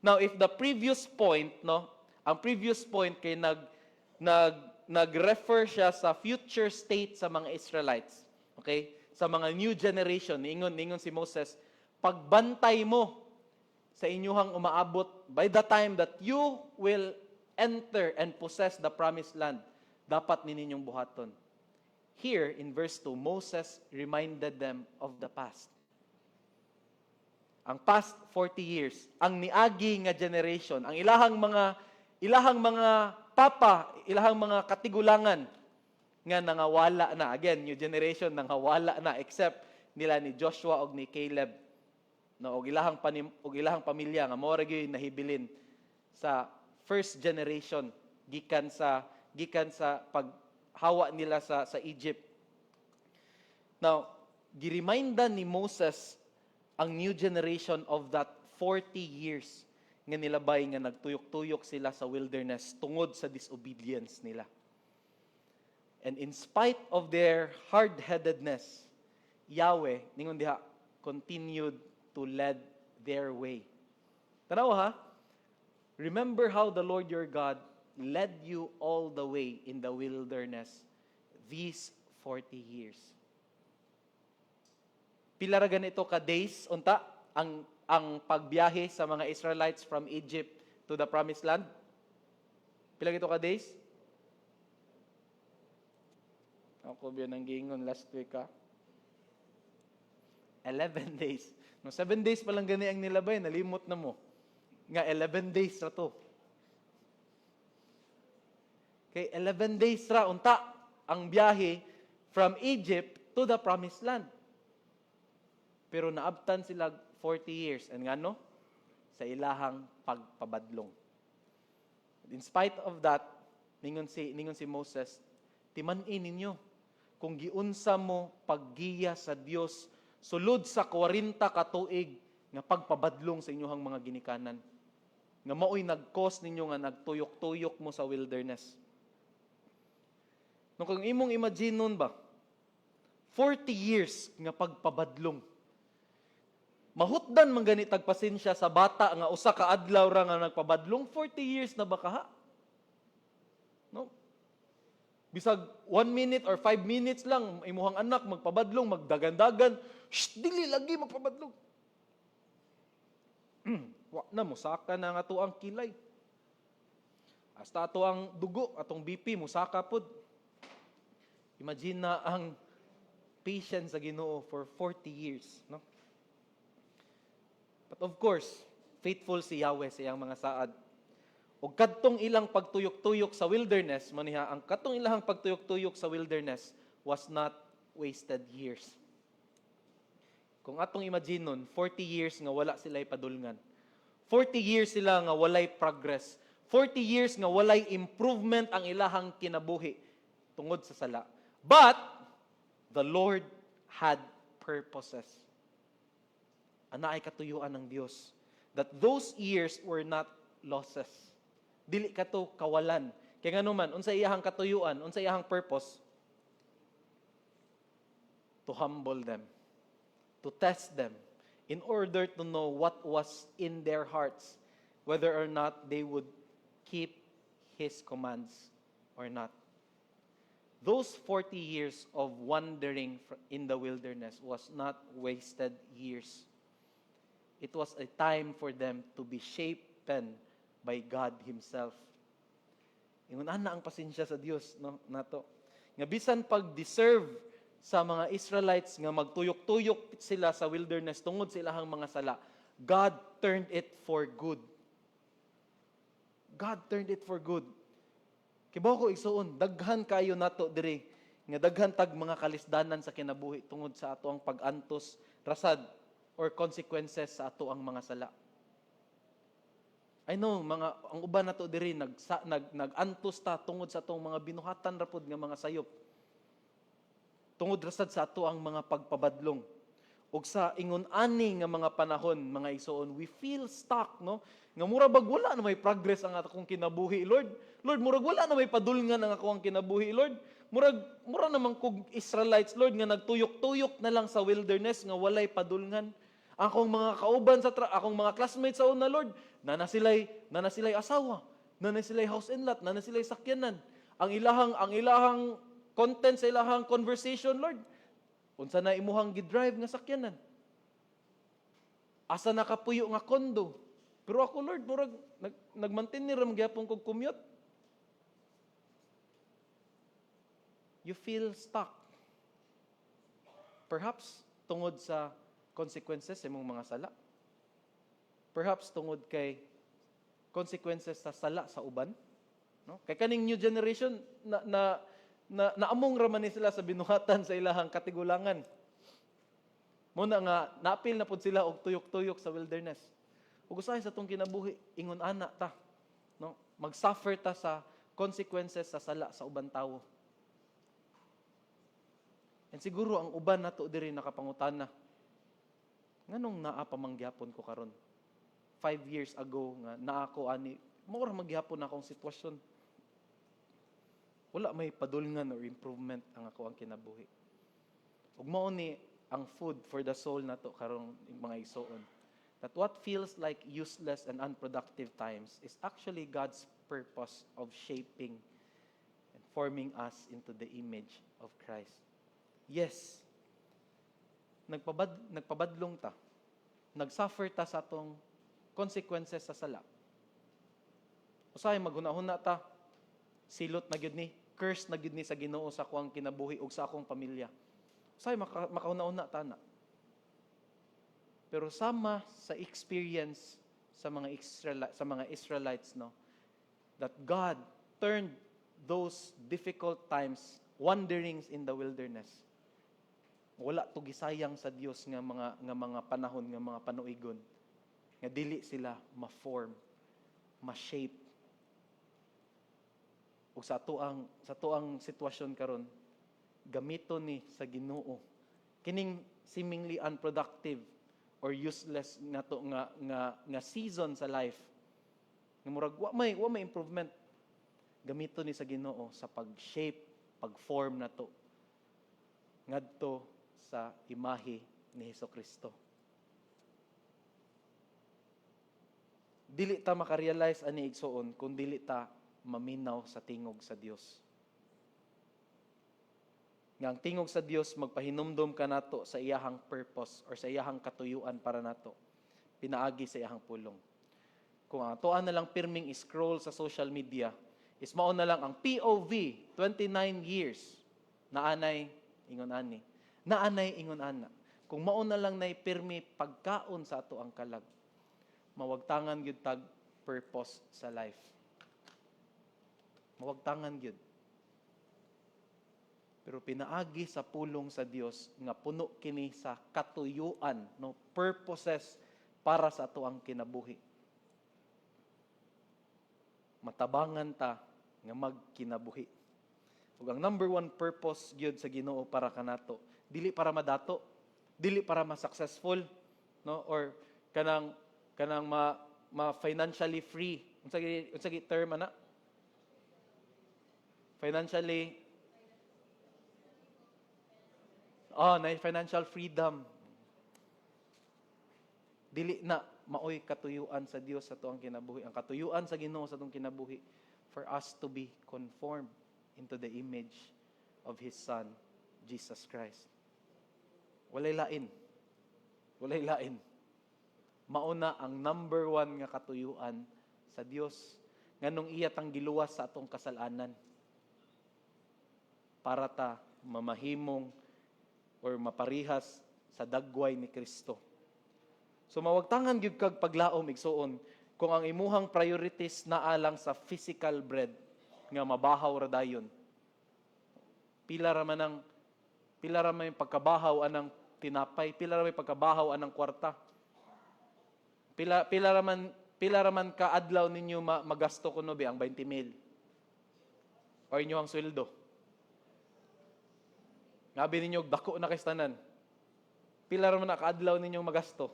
Speaker 3: Now, if the previous point, no, ang previous point kay nag-refer siya sa future state sa mga Israelites. Okay? Sa mga new generation, ningon si Moses, pagbantay mo sa inyuhang umaabot by the time that you will enter and possess the promised land, dapat ninyong buhaton. Here, in verse 2, Moses reminded them of the past. ang past 40 years, ang niagi nga generation, ang ilahang mga papa, ilahang mga katigulangan nga nangawala na. Again, new generation nangawala na except nila ni Joshua og ni Caleb. No, og ilahang pamilya nga mao ra gyud nahibilin sa first generation gikan sa paghawa nila sa Egypt. Now, giremindan ni Moses ang new generation of that 40 years nga nilabay nga nagtuyok-tuyok sila sa wilderness tungod sa disobedience nila. And in spite of their hard-headedness, Yahweh, ningon diha, continued to lead their way. Tanaw ha? Remember how the Lord your God led you all the way in the wilderness these 40 years. Pila ra ganito ka days unta ang pagbiyahe sa mga Israelites from Egypt to the promised land? Pila gito ka days? Ako biya nang giingon last week ha. 11 days. No, 7 days pa lang gani ang nilabay, nalimot na mo. Nga 11 days ra to. Okay, 11 days ra unta ang biyahe from Egypt to the promised land. Pero naabtan sila 40 years. And ngano? Sa ilahang pagpabadlong. In spite of that, ningon si Moses, timan-in ninyo, kung giunsa mo paggiya sa Dios sulod sa 40 ka tuig nga pagpabadlong sa inyong mga ginikanan. Nga mao'y nag-cause ninyo nga nagtuyok-tuyok mo sa wilderness. No, kung imong imagine nun ba, 40 years nga pagpabadlong. Mahutdan man gani tagpasensya sa bata nga usa ka adlaw ra nga nagpabadlong, 40 years na ba kaha? No? Bisag 1 minute or 5 minutes lang imuhang anak magpabadlong, magdagan-dagan, dili lagi magpabadlong. Wa na musaka na nga to ang kilay. Hasta ato ang dugo, atong BP musaka pod. Imagine na ang patience sa Ginoo for 40 years, no? But of course, faithful si Yahweh sa iyang mga saad. O kadtong ilang pagtuyok-tuyok sa wilderness, maniha, ang kadtong ilang pagtuyok-tuyok sa wilderness was not wasted years. Kung atong imagine nun, 40 years nga wala sila'y padulngan. 40 years sila nga walay progress. 40 years nga walay improvement ang ilahang kinabuhi tungod sa sala. But, the Lord had purposes. Ana ay katuyuan ng Dios that those years were not losses. Dili kato kawalan. Kaya nga naman, unsa iyahang katuyuan, unsa iyahang purpose? To humble them, to test them, in order to know what was in their hearts, whether or not they would keep His commands or not. Those 40 years of wandering in the wilderness was not wasted years. It was a time for them to be shapen by God Himself. Ingon ana ang pasensya sa Dios, no, nato. Nga bisan pag-deserve sa mga Israelites nga magtuyok-tuyok sila sa wilderness tungod sa ilahang mga sala, God turned it for good. God turned it for good. Kibaw ko igsuon, daghan kayo nato diri nga daghan tag mga kalisdanan sa kinabuhi tungod sa ato ang pag-antos, rasad, or consequences sa ato ang mga sala. I know, ang uban nato diri nag-antos ta tungod sa atong mga binuhatan rapod nga mga sayop. Tungod rasad sa ato ang mga pagpabadlong. Ug sa ingon ani nga mga panahon, mga igsoon, we feel stuck, no? Nga mura bag wala na may progress ang akong kinabuhi, Lord. Lord, murag wala na may padulngan ang akong kinabuhi, Lord. Mura naman kog Israelites, Lord, nga nagtuyok-tuyok na lang sa wilderness nga walay padulngan. Akong mga kauban akong mga classmates sa una, Lord, na sila'y asawa, na sila'y house and lot, na sila'y sakyanan. Ang ilahang content sa ilahang conversation, Lord, unsa na imuhang gidrive nga sakyanan. Asa nakapuyo nga kondo. Pero ako, Lord, murag nagmantinir ang gyapon kog commute. You feel stuck. Perhaps tungod sa consequences sa imong mga sala. Perhaps tungod kay consequences sa sala sa uban, no? Kay kaning new generation naamong raman ni sila sa binuhatan sa ilahang katigulangan. Muna nga naapil na pud sila og tuyok-tuyok sa wilderness. Ug usahay sa tong kinabuhi ingon ana ta, no? Mag-suffer ta sa consequences sa sala sa uban tawo. And siguro ang uban nato diri nakapangutana. Nganong naa pa mangyapon ko karon? 5 years ago nga naa ko ani mao ra magyapon akong sitwasyon. Wala may padulngan or improvement ang ako ang kinabuhi. Ug mao ni ang food for the soul nato karong mga igsoon. That what feels like useless and unproductive times is actually God's purpose of shaping and forming us into the image of Christ. Yes, nagpabadlong ta. Nagsuffer ta sa atong consequences sa sala. Usahay maghuna-huna ta, silot na gyud ni, curse na gyud ni sa Ginoo sa akong kinabuhi ug sa akong pamilya. Usahay makahuna-huna ta na. Pero sama sa experience sa mga Israelites, no, that God turned those difficult times, wanderings in the wilderness. Wala to gisayang sa Dios nga mga panahon, nga mga panuigon, nga dili sila ma-form, ma-shape. Ug sa tuang sitwasyon karon, gamito ni sa Ginoo kining seemingly unproductive or useless nga season sa life. Nga murag wa may improvement. Gamito ni sa Ginoo sa pag-shape, pag-form nato ngadto sa imahe ni Hesukristo. Dili ta makarealize ani igsoon kung dili ta maminaw sa tingog sa Dios. Nga ang tingog sa Dios magpahinumdom ka nato sa iyahang purpose or sa iyahang katuyuan para nato. Pinaagi sa iyahang pulong. Kung ang atoan na lang pirming scroll sa social media, is mao na lang ang POV, 29 years, naanay ingon ani. Naanay ingon ana. Kung mao na lang nay pirmi pagkaon sa ato ang kalag, mawagtangan gyud tag purpose sa life. Mawagtangan gyud. Pero pinaagi sa pulong sa Dios nga puno kini sa katuyuan, no, purposes para sa ato ang kinabuhi. Matabangan ta nga magkinabuhi. Ug ang number one purpose gyud sa Ginoo para kanato, dili para madato, dili para ma-successful, no, or kanang financially free. Unsa gi term ana? Financially na financial freedom. Dili na maoy katuyuan sa Dios sa tuang kinabuhi. Ang katuyuan sa Ginoo sa tuang kinabuhi for us to be conformed into the image of His Son, Jesus Christ. Walay lain. Walay lain. Mauna ang number one nga katuyuan sa Dios nganong iya tang giluwas sa atong kasalanan para ta mamahimong or maparihas sa dagway ni Kristo. So mawagtangan gyud kag paglaom igsuon kung ang imuhang priorities naa lang sa physical bread nga mabahaw ra dayon. Pila ra man yung pagkabahaw anang tinapay, pila ra may pagkabahaw anang kwarta. Pila ra man ka adlaw ninyo magasto kuno bi ang 20,000. O inyo ang sweldo. Ngabi ninyo, dako na kay tanan. Pila ra man na kaadlaw ninyong magasto.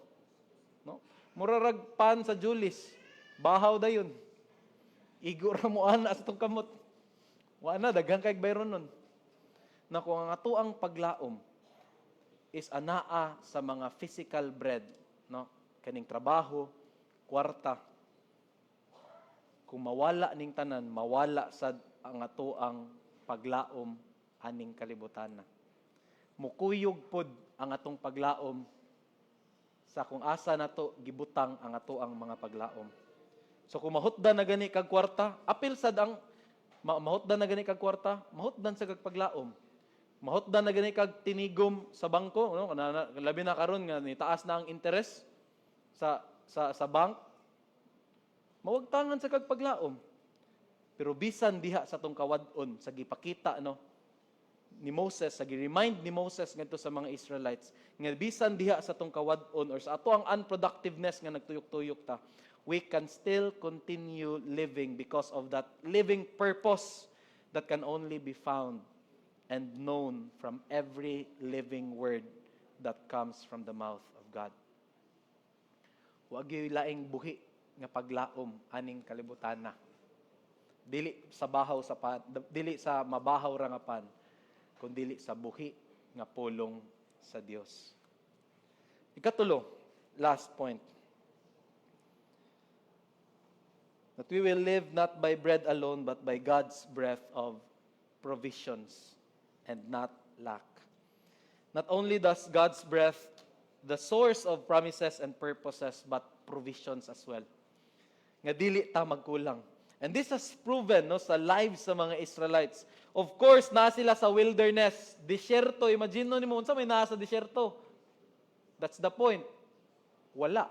Speaker 3: No? Murarag pan sa Julis. Bahaw dayon. Igo ra mo ana sa tong kamot. Wa na daghang kay bayron nun. Na kung ang ato ang paglaom is anaa sa mga physical bread, no? Kaning trabaho, kwarta. Kung mawala ning tanan, mawala sad ang ato ang paglaom aning kalibutan na. Mukuyog pod ang atong paglaom sa kung asa nato gibutang ang ato ang mga paglaom. So kung mahutdan na gani kag kwarta, apil sad ang mahutdan na gani kag kwarta, mahutdan sa kag paglaom. Mahutdan na gani kag tinigom sa bangko, no? Labi na karon nga ni taas na ang interest sa bank, mawagtangan sa kag paglaom. Pero bisan diha sa tong kawad-on sa gipakita ni Moses, sa gi-remind ni Moses ngadto sa mga Israelites, nga bisan diha sa tong kawad-on or sa ato ang unproductiveness nga nagtuyok-tuyok ta, we can still continue living because of that living purpose that can only be found and known from every living word that comes from the mouth of God. Wa gyud laing buhi nga paglaom aning kalibutan na. Dili sa dili sa mabahaw ra nga pan, kundi sa buhi nga pulong sa Dios. Ikatulo, last point. That we will live not by bread alone, but by God's breath of provisions and not lack. Not only does God's breath the source of promises and purposes, but provisions as well. Nga dili ta magkulang. And this has proven sa lives sa mga Israelites. Of course, naa sila sa wilderness, disyerto. Imagine nimo unsa may naa sa disyerto. That's the point. Wala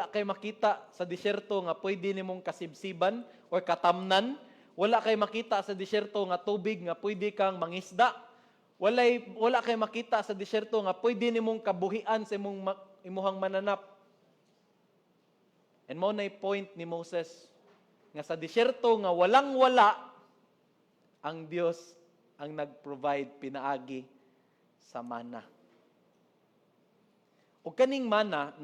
Speaker 3: kay makita sa disyerto nga pwede nimong kasibsiban or katamnan. Wala kay makita sa disyerto nga tubig nga pwede kang mangisda. Wala kay makita sa disyerto nga pwede nimong kabuhian sa imuhang mananap. And mo na point ni Moses nga sa disyerto nga walang-wala, ang Dios ang nag-provide pinaagi sa mana. O kaning mana,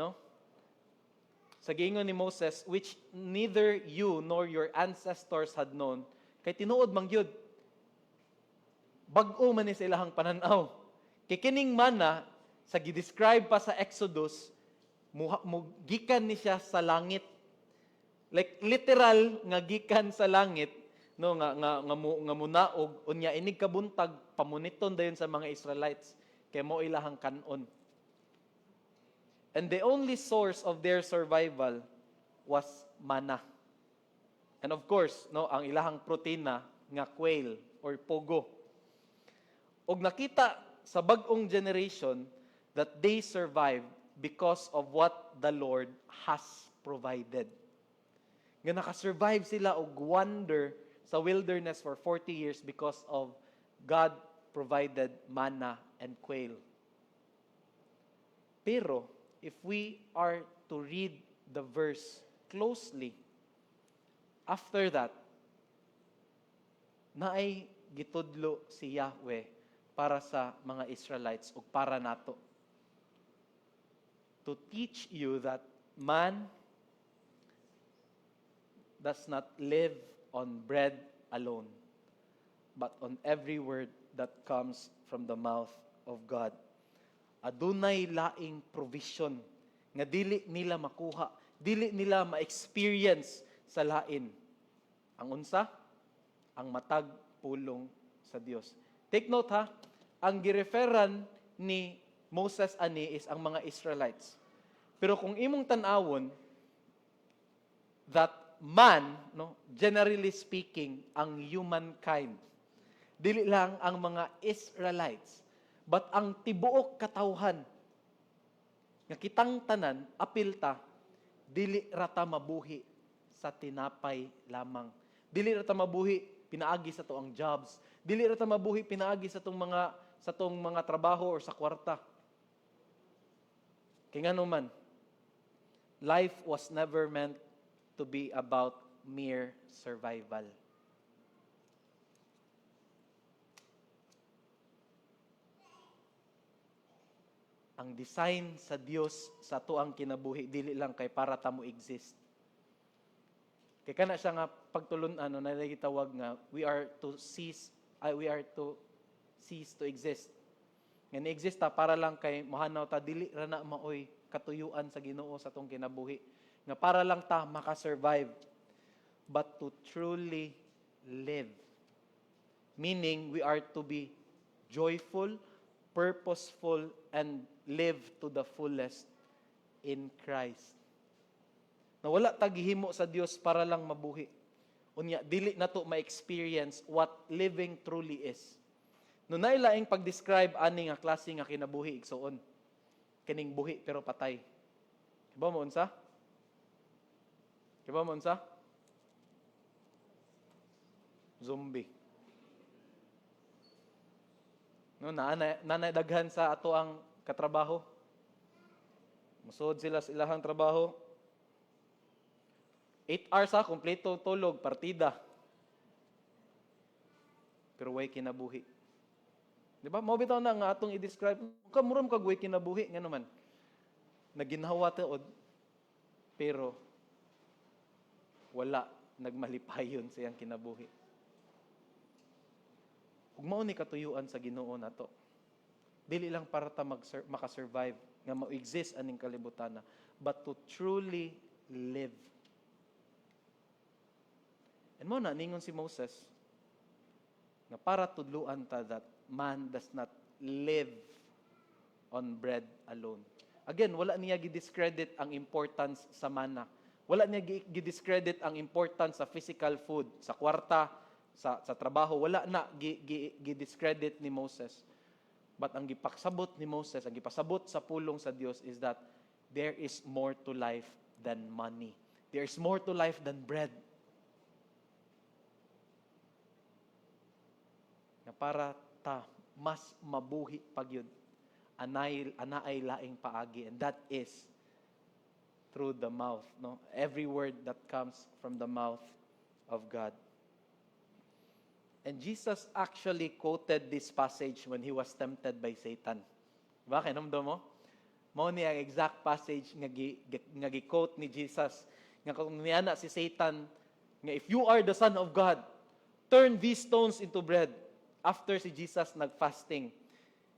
Speaker 3: sa giingon ni Moses, which neither you nor your ancestors had known, kay tinuod man gyud. Bag-o man ni sa ilahang pananaw. Kay kining mana, sa gi-describe pa sa Exodus, gikan ni siya sa langit. Like literal nga gikan sa langit, nga munaog unya inig kabuntag pamuniton dayon sa mga Israelites kay mo ilahang kanon. And the only source of their survival was mana. And of course, ang ilahang protina nga quail or pogo. Og nakita sa bag-ong generation that they survived because of what the Lord has provided. Nga nakasurvive sila og wander sa wilderness for 40 years because of God provided manna and quail. Pero, if we are to read the verse closely, after that, naay gitudlo si Yahweh para sa mga Israelites o para nato. To teach you that man does not live on bread alone, but on every word that comes from the mouth of God. Adunay laing provision nga dili nila makuha, dili nila ma-experience sa lain. Ang unsa? Ang matag pulong sa Dios. Take note ang gireferan ni Moses ani is ang mga Israelites. Pero kung imong tan-awon, that man, generally speaking, ang humankind, dili lang ang mga Israelites, but ang tibuok katawhan, nga kitang tanan, apilta, dili rata mabuhi sa tinapay lamang. Dili rata mabuhi pinaagi sa toang jobs. Dili rata mabuhi pinaagi sa tong mga trabaho or sa kwarta. Kaya nga naman, life was never meant to be about mere survival. Ang design sa Dios sa tuang kinabuhi dili lang kay para ta mo exist. Kay kana siya nga pagtulon na gitawag nga we are to cease to exist. Nga ni-exist ta para lang kay mohanaw ta dili ra na maoy katuyuan sa Ginoo sa tong kinabuhi. Nga para lang ta makasurvive, but to truly live. Meaning, we are to be joyful, purposeful, and live to the fullest in Christ. Na wala tagihimo sa Dios para lang mabuhi. Unya, dili na to ma-experience what living truly is. No nailaing pag-describe ani nga klase nga kinabuhi igsoon. Kining buhi pero patay. Ba mo unsa? Kiba mo unsa? Zombie. No, nanay daghan sa ato ang katrabaho. Musod sila sa ilahang trabaho. 8 hours kompleto tulog, partida. Pero way kinabuhi. Di ba? Mo bitaw na nga atong i-describe. Kamuram kag way kinabuhi nga naman. Naginhawa tuod pero wala nagmalipayon sa iyang kinabuhi. Ug mao ni katuyuan sa Ginoo nato. Dili lang para ta makasurvive nga ma-exist aning kalibutan, but to truly live. And mo na ningon si Moses na para tudluan ta that man does not live on bread alone. Again, wala niya gi-discredit ang importance sa manna. Wala niya gi-discredit ang importance sa physical food, sa kwarta, sa trabaho. Wala na gi-discredit ni Moses. But ang gipaksabot ni Moses, ang gipasabot sa pulong sa Dios is that there is more to life than money. There is more to life than bread. Na para ta mas mabuhi pagyud anaay laing paagi, and that is through the mouth, no? Every word that comes from the mouth of God. And Jesus actually quoted this passage when he was tempted by Satan. Diba? Kinamdam mo? Mao ni ang exact passage nga gi-quote ni Jesus. Nga kung niyana si Satan, nga if you are the Son of God, turn these stones into bread. After si Jesus nag-fasting.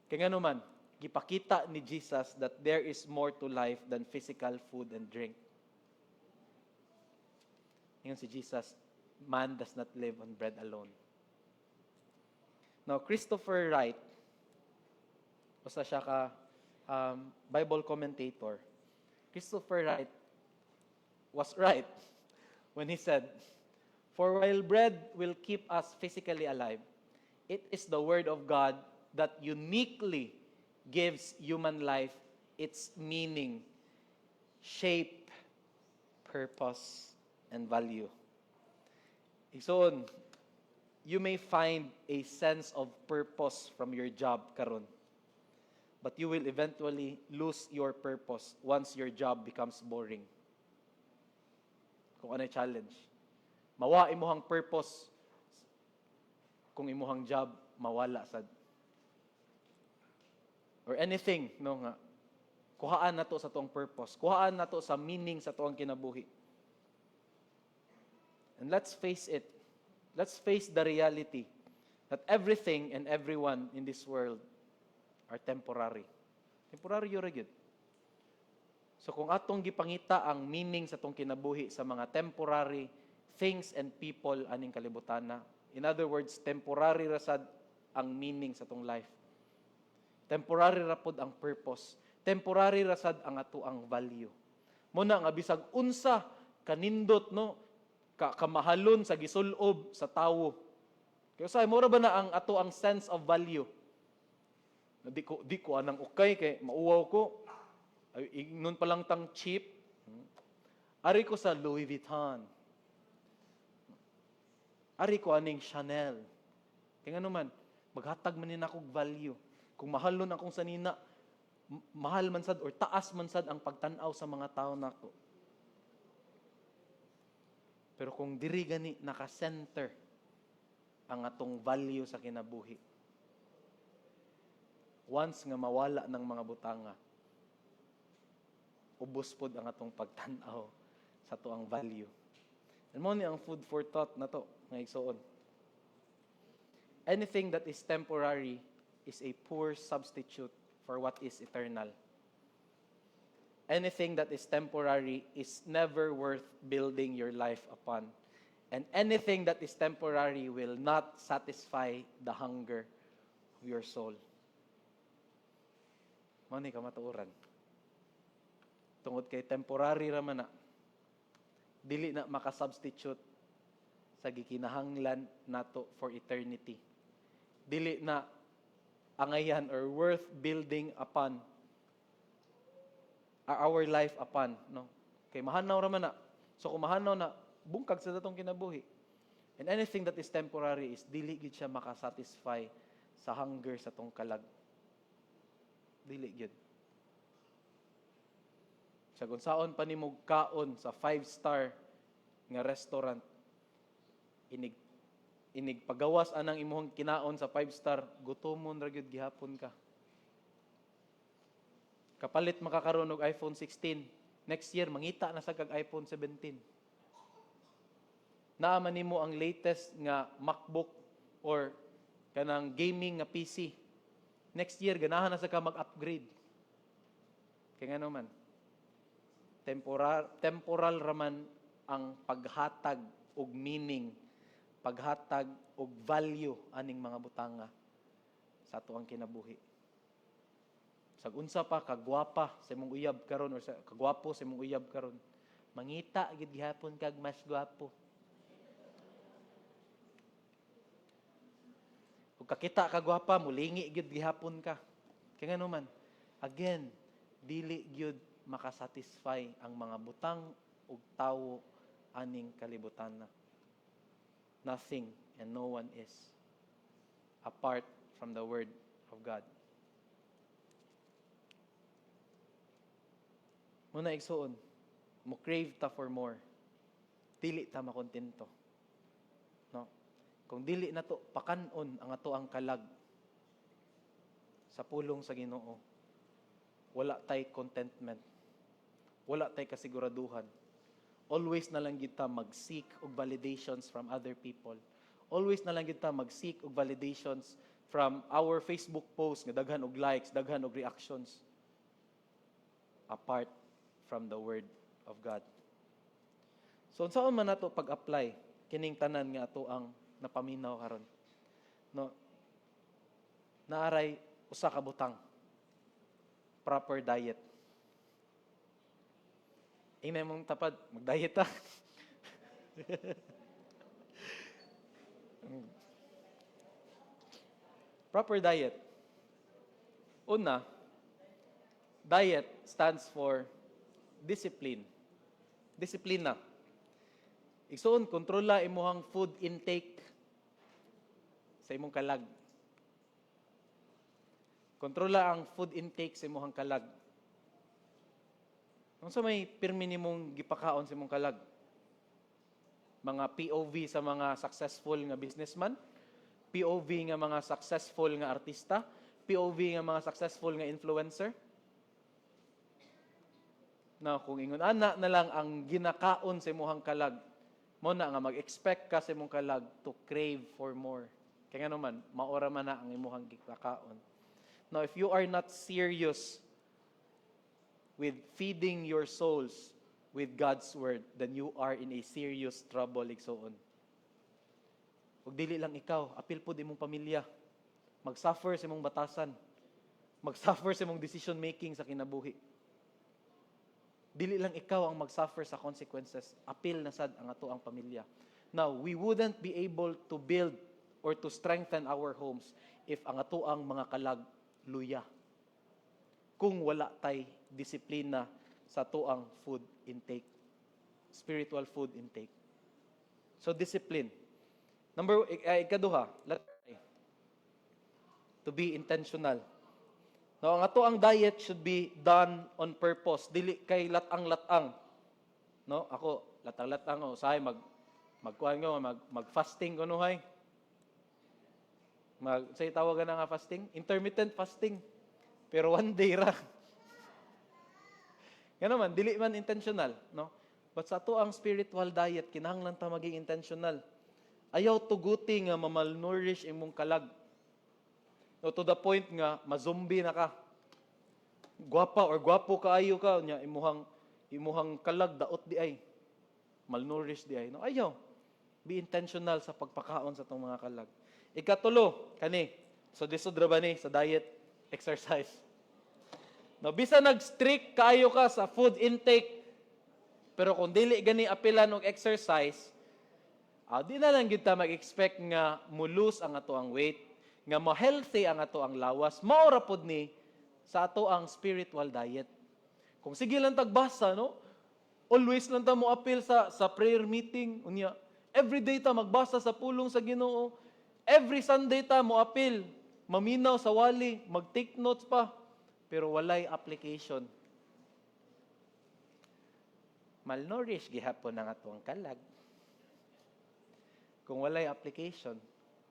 Speaker 3: Kaya nga naman, gipakita ni Jesus that there is more to life than physical food and drink. Ngayon si Jesus, man does not live on bread alone. Now, Christopher Wright, basta siya ka Bible commentator, Christopher Wright was right when he said, "For while bread will keep us physically alive, it is the Word of God that uniquely gives human life its meaning, shape, purpose, and value." So, you may find a sense of purpose from your job karon, but you will eventually lose your purpose once your job becomes boring. Kung ano yung challenge. Mawa imuhang purpose kung imuhang job mawala sad. Or anything, no nga. Kuhaan nato sa tuong purpose. Kuhaan nato sa meaning sa tuong kinabuhi. And let's face it. Let's face the reality that everything and everyone in this world are temporary. Temporary yun gyud. So kung atong gipangita ang meaning sa tuong kinabuhi sa mga temporary things and people aning kalibutan, in other words, temporary rasad ang meaning sa tong life. Temporary rapod ang purpose. Temporary rasad ang ato ang value. Muna nga bisag unsa kanindot, no, kamahalon sa gisulob sa tawo. Kaya say mura ba na ang ato ang sense of value? Di ko anang ukay kay mauwaw ko. Ay nun pa lang tang cheap. Ari ko sa Louis Vuitton. Ari ko aning Chanel. Kaya nga naman, maghatag man nina akong value. Kung mahal nun akong sanina, mahal man sad or taas man sad ang pagtanaw sa mga tao nako. Pero kung diri gani naka-center ang atong value sa kinabuhi, once nga mawala ng mga butanga, ubos pod ang atong pagtanaw sa tuang value. And mo ni ang food for thought na to, nga igsoon. Anything that is temporary is a poor substitute for what is eternal. Anything that is temporary is never worth building your life upon. And anything that is temporary will not satisfy the hunger of your soul. Mao ni kamatuoran. Tungod kay temporary ra man na, dili na makasubstitute sa gikinahanglan nato for eternity. Dili na angayan or worth building upon our life upon, no? Kay mahanaw ra man na. So kung mahanaw na, bungkag sa datong kinabuhi. And anything that is temporary is dili gid siya makasatisfy sa hunger sa tong kalag. Dili gid. Sa gunsaon pa nimo kaon sa 5-star nga restaurant, inig pagawas anang imong kinaon sa 5-star, gutomon ra gyud gihapon ka. Kapalit makakaroon og iPhone 16, next year mangita na sa kag iPhone 17. Naaman nimo ang latest nga MacBook or kanang gaming nga PC. Next year ganahan na sa ka mag-upgrade. Kaya nga naman, temporal raman ang paghatag og meaning, paghatag og value aning mga butanga sa atoang kinabuhi. Sag unsa pa kagwapa sa imong uyab karon or sa kagwapo sa imong uyab karon, mangita gid gihapon kag mas gwapo. Ug kakita kagwapa, mulingi gid gihapon ka. Kaya nga naman, again, dili gyud makasatisfy ang mga butang ug tawo aning kalibutan na. Nothing and no one is apart from the Word of God. Muna igsuon, mo crave ta for more. Dili ta makontento. No? Kung dili na to pakanon ang ato ang kalag sa pulong sa Ginoo, wala tay contentment. Wala tay kasiguraduhan. Always na lang kita mag-seek og validations from other people. Always na lang kita mag-seek og validations from our Facebook posts nga daghan og likes, daghan og reactions. Apart from the Word of God. So unsaon man nato pag-apply kining tanan nga ato ang napaminaw karon? No. Naaray usa ka butang. Proper diet. Ina mong tapad, mag-diet ta. Proper diet. Una, diet stands for discipline. Disiplina. Igsoon, kontrola imuhang food intake sa imong kalag. Kontrola ang food intake sa imong kalag. Unsa may pirmi nimong gipakaon sa imong kalag? Mga POV sa mga successful nga businessman, POV nga mga successful nga artista, POV nga mga successful nga influencer. Na kung ingon ana na lang ang ginakaon sa imong kalag, mo na nga mag-expect ka sa imong kalag to crave for more. Kaya nga naman, maora man na ang imong gikakaon. Now, if you are not serious with feeding your souls with God's Word, then you are in a serious trouble, igsoon. Ug dili lang ikaw, apil po di mong pamilya. Mag-suffer sa imong batasan. Mag-suffer sa imong decision making sa kinabuhi. Dili lang ikaw ang mag-suffer sa consequences. Apil na sad ang ato ang pamilya. Now, we wouldn't be able to build or to strengthen our homes if ang ato ang mga kalag luya. Kung wala tay disiplina sa ato ang food intake. Spiritual food intake. So, discipline. Ikaduha, to be intentional. Now, ang ato ang diet should be done on purpose. Dili kay latang-latang. No? Ako, latang-latang. Usahay, mag-fasting ko no hay. Say tawagan na nga fasting? Intermittent fasting. Pero one day ra. Yan naman, dili man intentional. No? But sa ato ang spiritual diet, kinahanglan ta maging intentional. Ayaw tuguti nga mamalnourish imong kalag. No, to the point nga mazombi na ka. Gwapa or gwapo kaayo ka nya imuhang kalag daot di ay. Malnourished di ay. No, ayaw. Be intentional sa pagpakaon sa tong mga kalag. Ikatulo, kani. So disod ra ba ni sa diet, exercise. No, bisa nag-strict kaayo ka sa food intake, pero kung dili gani apilan og exercise, di na lang gid ta mag-expect nga mulus ang ato ang weight, nga ma-healthy ang ato ang lawas, maura pod ni sa ato ang spiritual diet. Kung sige lang tagbasa, no? Always lang ta mo appeal sa prayer meeting. Unya, every day ta magbasa sa pulong sa Ginoo. Every Sunday ta mo appeal. Maminaw sa wali, mag-take notes pa. Pero walay application. Malnourished gihapon ang atong kalag. Kung walay application,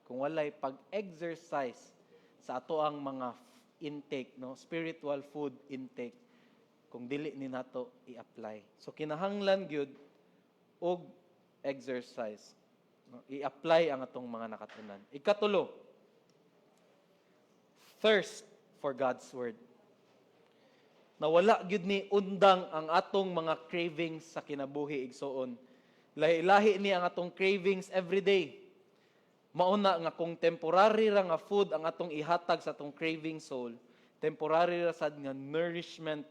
Speaker 3: kung walay pag-exercise sa ato ang mga intake, no, spiritual food intake, kung dili ni nato i-apply. So kinahanglan gyud og exercise, no, i-apply ang atong mga nakatunan. Ikatulo, thirst for God's word. Nawala gyud ni undang ang atong mga cravings sa kinabuhi igsoon. Lahi-lahi ni ang atong cravings every day. Mauna nga kung temporary ra nga food ang atong ihatag sa atong craving soul, temporary ra sad nga nourishment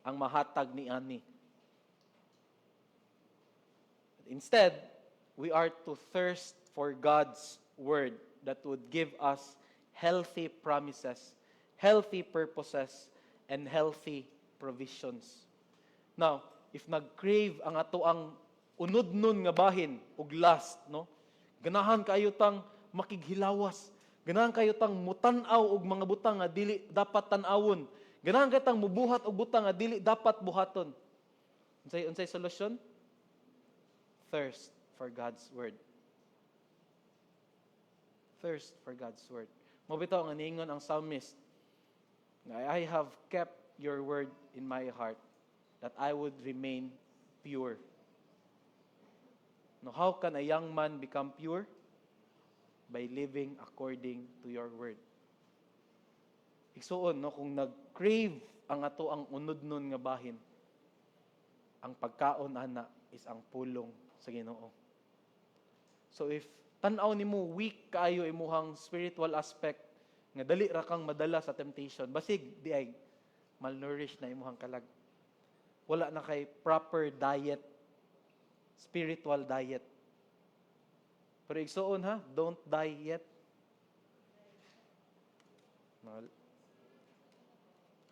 Speaker 3: ang mahatag ni ani. Instead, we are to thirst for God's word that would give us healthy promises, healthy purposes, and healthy provisions. Now, if nag-crave ang ato ang unod nun nga bahin ug last, no? Ganahan kayo tang makighilawas. Ganahan kayo tang mutan-aw og mga butang nga dili dapat tan-awon. Ganahan kayo tang mubuhat og butang nga dili dapat buhaton. Unsay solusyon? Thirst for God's word. Thirst for God's word. Mo bitaw nga niingon ang psalmist, I have kept your word in my heart that I would remain pure. Now, how can a young man become pure? By living according to your word. Igsuon, no, kung nag-crave ang ato ang unod nun nga bahin, ang pagkaon ana is ang pulong sa Ginoo. So if tan-aw nimo weak kaayo imuhang spiritual aspect, nga dali ra kang madala sa temptation, basig di ay malnourished na imuhang kalag. Wala na kay proper diet, spiritual diet. Pero igsuon ha, don't die yet.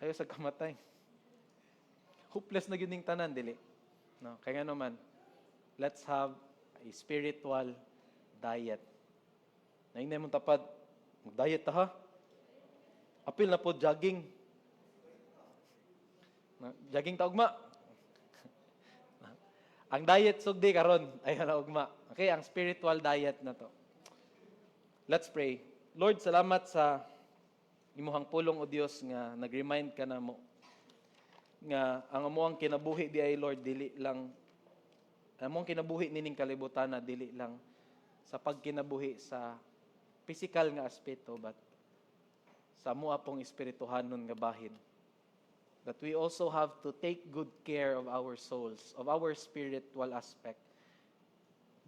Speaker 3: Ayaw sa kamatay. Hopeless na gining tanan, dili. No, kaya nga naman, let's have a spiritual diet. Nainay mong tapad, mag-diet ta ha. Apil na po jogging. Jogging ta ugma. Ang diet sugdi karon ay na ugma. Okay, ang spiritual diet na to. Let's pray. Lord, salamat sa imuhang pulong o Dios nga nag-remind ka na mo nga ang amuang kinabuhi di ay Lord dili lang amuang kinabuhi nining kalibutan na dili lang sa pagkinabuhi sa physical nga aspeto but sa amuha pong espirituhanon nga bahin. That we also have to take good care of our souls, of our spiritual aspect.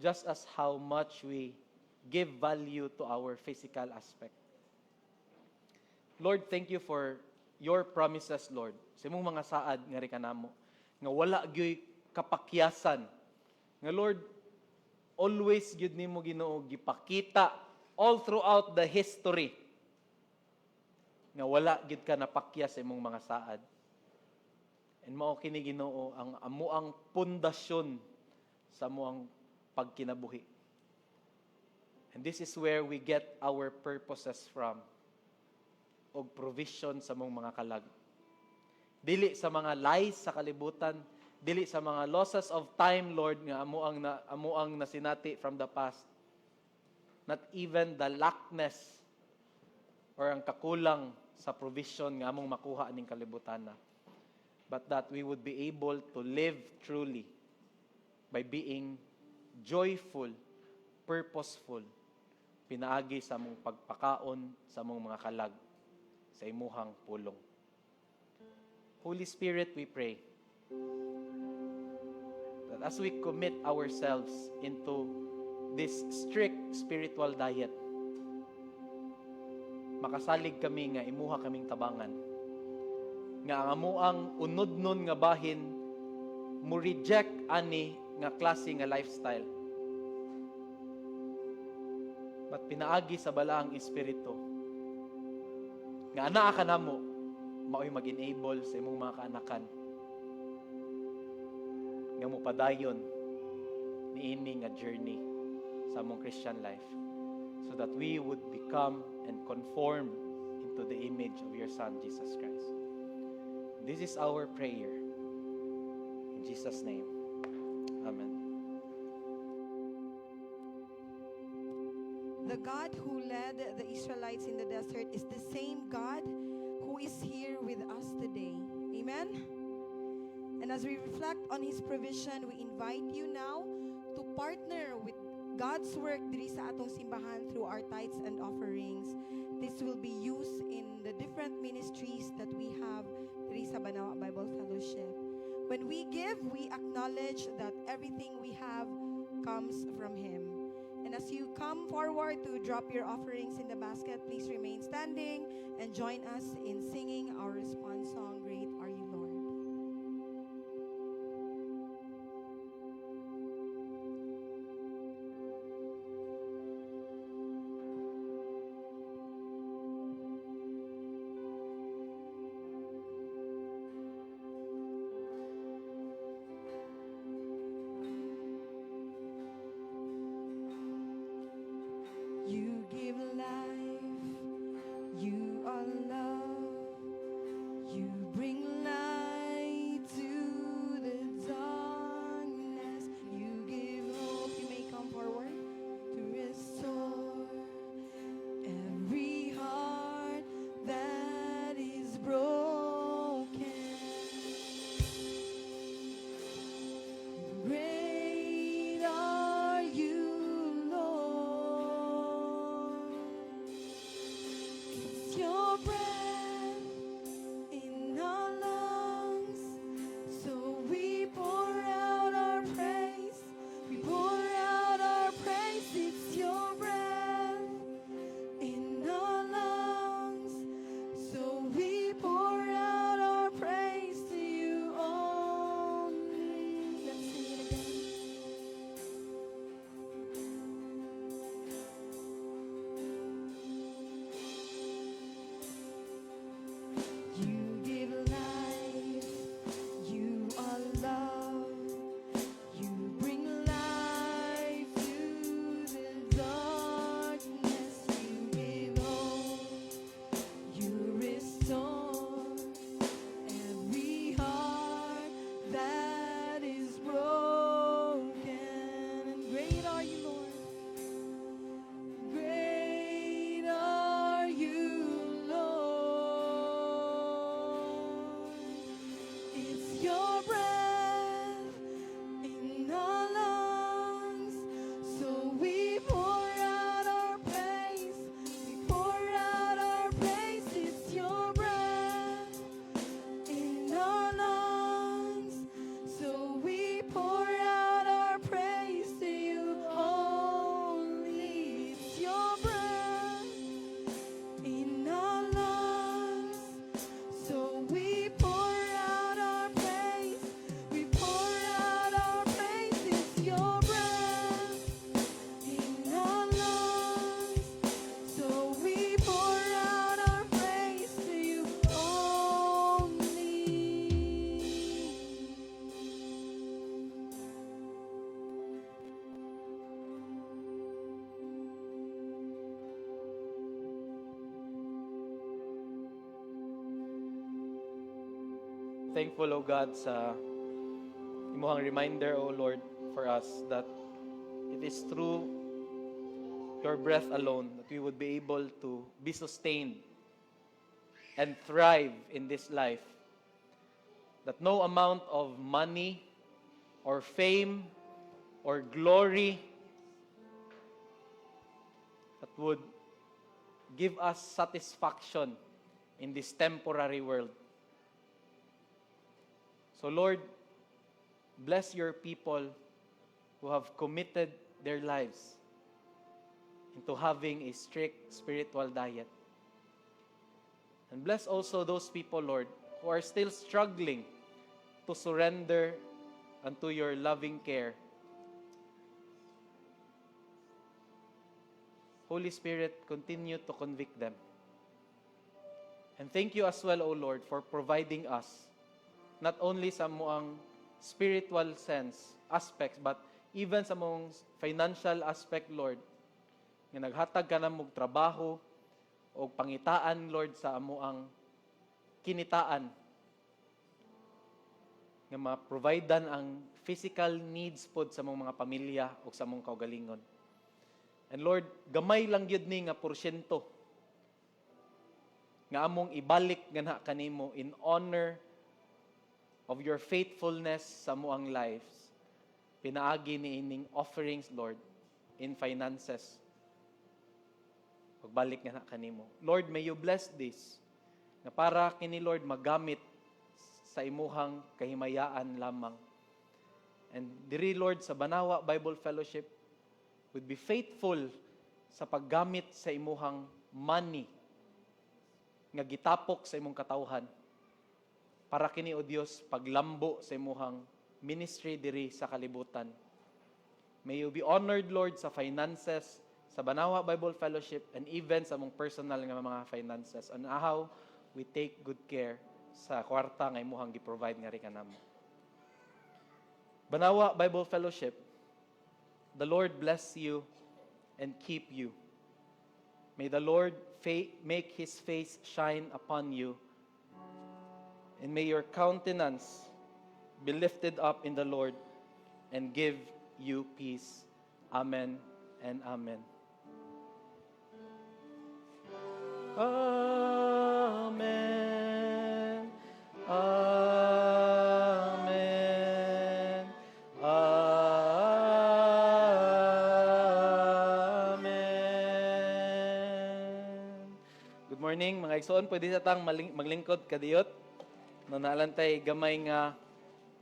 Speaker 3: Just as how much we give value to our physical aspect. Lord, thank you for your promises, Lord. Sa imong mga saad nga ri kanamo nga wala gyoy kapakyasan. Nga Lord, always gyud nimo Ginoo gipakita all throughout the history nga wala gyud ka napakyas sa imong mga saad. And mao kini Ginoo ang amuang pundasyon sa amuang pagkinabuhi. And this is where we get our purposes from. Og provision sa mong mga kalag. Dili sa mga lies sa kalibutan, dili sa mga losses of time, Lord, nga amuang nasinati from the past. Not even the lackness or ang kakulang sa provision nga among makuha aning kalibutan na. But that we would be able to live truly by being joyful, purposeful, pinaagi sa mong pagpakaon sa mong mga kalag sa imuhang pulong. Holy Spirit, we pray that as we commit ourselves into this strict spiritual diet, makasalig kami nga imuha kaming tabangan. Nga ang amuang unod nun nga bahin, mo reject ani nga klase nga lifestyle. But pinaagi sa balaang espiritu, nga anaa ka namo, mao'y mag-enable sa imong mga kaanakan nga mupadayon niini nga journey sa among Christian life, so that we would become and conform into the image of your Son, Jesus Christ. This is our prayer. In Jesus' name, amen.
Speaker 1: The God who led the Israelites in the desert is the same God who is here with us today. Amen? And as we reflect on His provision, we invite you now to partner with God's work diri sa atong simbahan through our tithes and offerings. This will be used in the different ministries that we have diri sa Banawa Bible Fellowship. When we give, we acknowledge that everything we have comes from Him. And as you come forward to drop your offerings in the basket, please remain standing and join us in singing our response song, Great Are You, Lord. You give life, you are love, you bring light to the darkness, you give hope. You may come forward to restore every heart that is broken. Great are you, Lord. It's your breath in our lungs, so we pour out our praise. We pour out our praise. It's your breath in our lungs, so we pour out our praise to you only. Let's sing it again. You give life, you are love, you bring life to the darkness, you give hope, you restore every heart that is broken. And great are you, Lord. Great are you, Lord. It's your breath in our lungs, so we pour out our praise. We pour out our praise. It's your breath in our lungs, so we pour out our praise to you only. It's your breath in our lungs, so we pour out our praise. We pour out our praise. It's your breath in our lungs, so we pour out our praise to you only.
Speaker 3: Thankful, O God, sa imuhang reminder, O Lord, for us that it is through your breath alone that we would be able to be sustained and thrive in this life. That no amount of money or fame or glory that would give us satisfaction in this temporary world. So Lord, bless your people who have committed their lives into having a strict spiritual diet. And bless also those people, Lord, who are still struggling to surrender unto your loving care. Holy Spirit, continue to convict them. And thank you as well, O Lord, for providing us not only sa muang spiritual sense, aspects, but even sa mong financial aspect, Lord, nga naghatag ka na mong trabaho o pangitaan, Lord, sa amuang kinitaan, nga ma-providean ang physical needs pod sa mong mga pamilya o sa mong kaugalingon. And Lord, gamay lang yun ni nga porsyento nga among ibalik nga na kanimo in honor of your faithfulness sa muang lives. Pinaagi ni ining offerings, Lord, in finances. Pagbalik nga na kanimo. Lord, may you bless this nga para kini, Lord, magamit sa imuhang kahimayaan lamang. And diri, Lord, sa Banawa Bible Fellowship, would be faithful sa paggamit sa imuhang money nga gitapok sa imong katawhan para kini, O Dios, paglambo sa imuhang ministry diri sa kalibutan. May you be honored, Lord, sa finances sa Banawa Bible Fellowship and even sa mong personal nga mga finances and how we take good care sa kwarta nga imuhang gi-provide nga rin kanamo. Banawa Bible Fellowship, the Lord bless you and keep you. May the Lord make His face shine upon you, and may your countenance be lifted up in the Lord and give you peace. Amen and amen. Amen. Amen. Amen. Good morning, mga igsoon. Pwede sa tang maglingkod kadiyot. No, naalantay gamay nga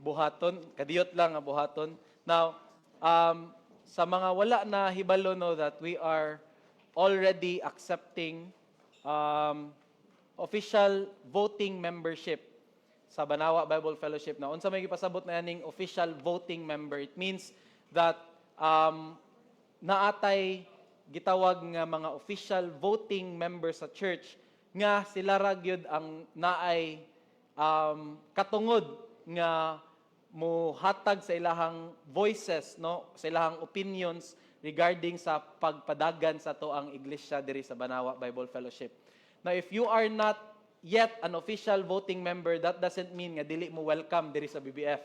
Speaker 3: buhaton. Kadiyot lang nga buhaton. Now, sa mga wala na hibalo, no, that we are already accepting official voting membership sa Banawa Bible Fellowship. Na unsa may gipasabot na yaning official voting member, it means that naatay gitawag nga mga official voting members sa church nga sila ra gyud ang naay katungod nga muhatag sa ilahang voices, no, sa ilahang opinions regarding sa pagpadagan sa toang iglesia diri sa Banawa Bible Fellowship. Now, if you are not yet an official voting member, that doesn't mean nga dili mo welcome diri sa BBF.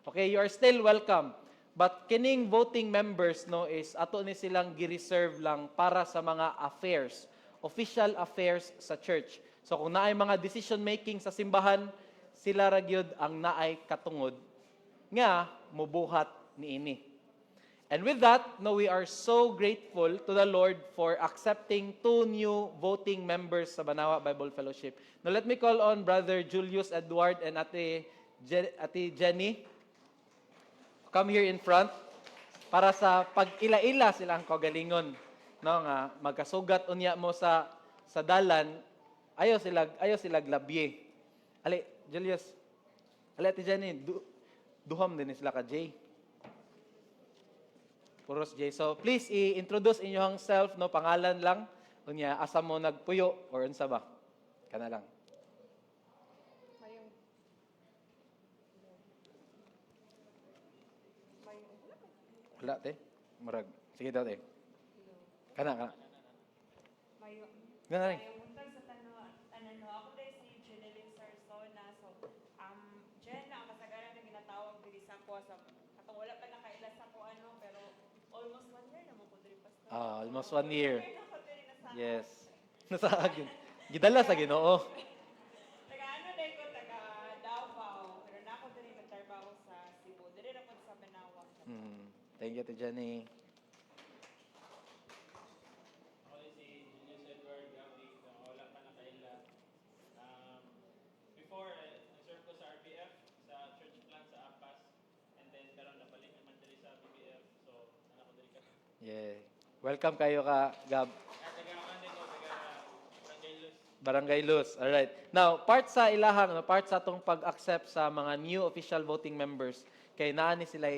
Speaker 3: Okay, you are still welcome. But kining voting members, no, is ato ni silang gi-reserve lang para sa mga affairs, official affairs sa church. So kung naay mga decision making sa simbahan, sila ra gyud ang naay katungod nga mubuhat niini. And with that, no, we are so grateful to the Lord for accepting 2 new voting members sa Banawa Bible Fellowship. Now, let me call on Brother Julius Edward and Ate Jenny. Come here in front para sa pag-ila-ila silang kagalingon. No, nga magkasugat unya mo sa dalan, ayo sila labye. Ali, Julius. Ali, Ate Jenny, duham din sila ka Jay. Puros J. So, please i-introduce inyong self, no, pangalan lang. Unya, asa mo nagpuyo or unsa ba? Kana lang. Wala, te. Marag. Sige daw, te. Kana. Gana rin.
Speaker 4: Ako dahil si Jeneline Sarsona. So, Jen, ang kasagaran na ginatawag diri sa ko. Sa katong wala pa nakailas sa ko, pero almost 1 year na mo ko diri pastor.
Speaker 3: Almost 1 year. Yes. Nasa agin. Gidala sa Ginoo.
Speaker 4: Taga dahil ko, taga Davao. Pero na ako diri nagtrabaho sa Cebu. Diri na po sa Banawa.
Speaker 3: Thank you, Ate Jenny.
Speaker 5: Ako si Julius Edward Gawig, wala pa nakaila. Before, nag-serve ko sa RBF, sa church plant sa APAS, and then karon nabalik naman diri sa BBF, so anak ko diri ka.
Speaker 3: Yeah. Welcome kayo ka, Gab.
Speaker 5: Taga Amande ko, taga Barangay Luz.
Speaker 3: Barangay Luz. Alright. Now, part sa ilahang, part sa atong pag-accept sa mga new official voting members, kay naani sila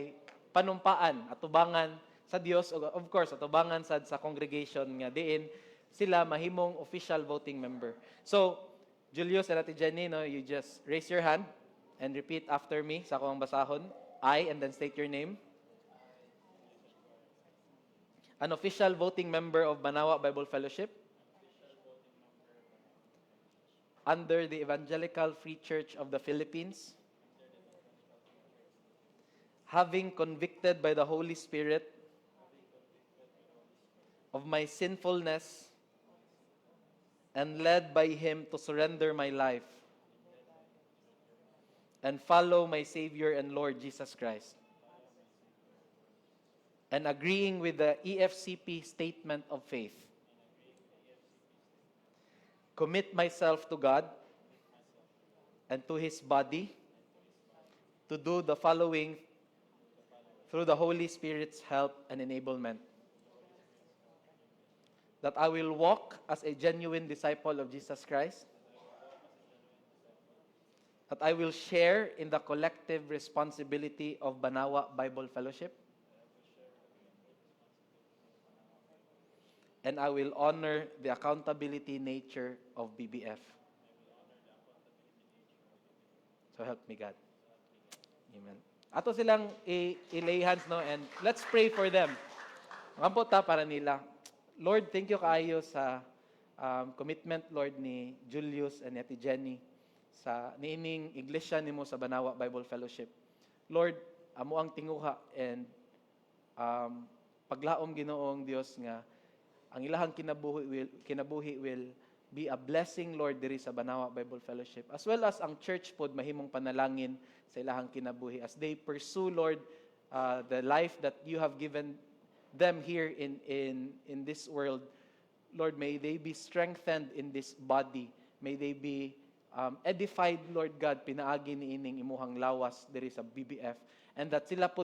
Speaker 3: panumpaan, atubangan sa Dios, of course, atubangan sa congregation nga diin sila mahimong official voting member. So, Julius and Ate Jenny, no, you just raise your hand and repeat after me sa akong basahon. I, and then state your name. An official voting member of Manawa Bible Fellowship. Under the Evangelical Free Church of the Philippines. Having convicted by the Holy Spirit of my sinfulness and led by Him to surrender my life and follow my Savior and Lord Jesus Christ. And agreeing with the EFCP statement of faith, commit myself to God and to His body to do the following through the Holy Spirit's help and enablement. That I will walk as a genuine disciple of Jesus Christ. That I will share in the collective responsibility of Banawa Bible Fellowship. And I will honor the accountability nature of BBF. So help me God. Amen. Ato silang i-lay hands, no? And let's pray for them. Ngampot ta para nila. Lord, thank you kaayo sa commitment, Lord, ni Julius and Ate Jenny sa niining iglesia nimo sa Banawa Bible Fellowship. Lord, amo ang tinguha and paglaom Ginoong Dios nga ang ilahang kinabuhi will be a blessing, Lord, diri sa Banawa Bible Fellowship. As well as ang church pod mahimong panalangin sa ilahang kinabuhi as they pursue, Lord, the life that you have given them here in this world. Lord, may they be strengthened in this body. May they be edified, Lord God, pinaagi ni ining imuhang lawas diri sa BBF. And that sila po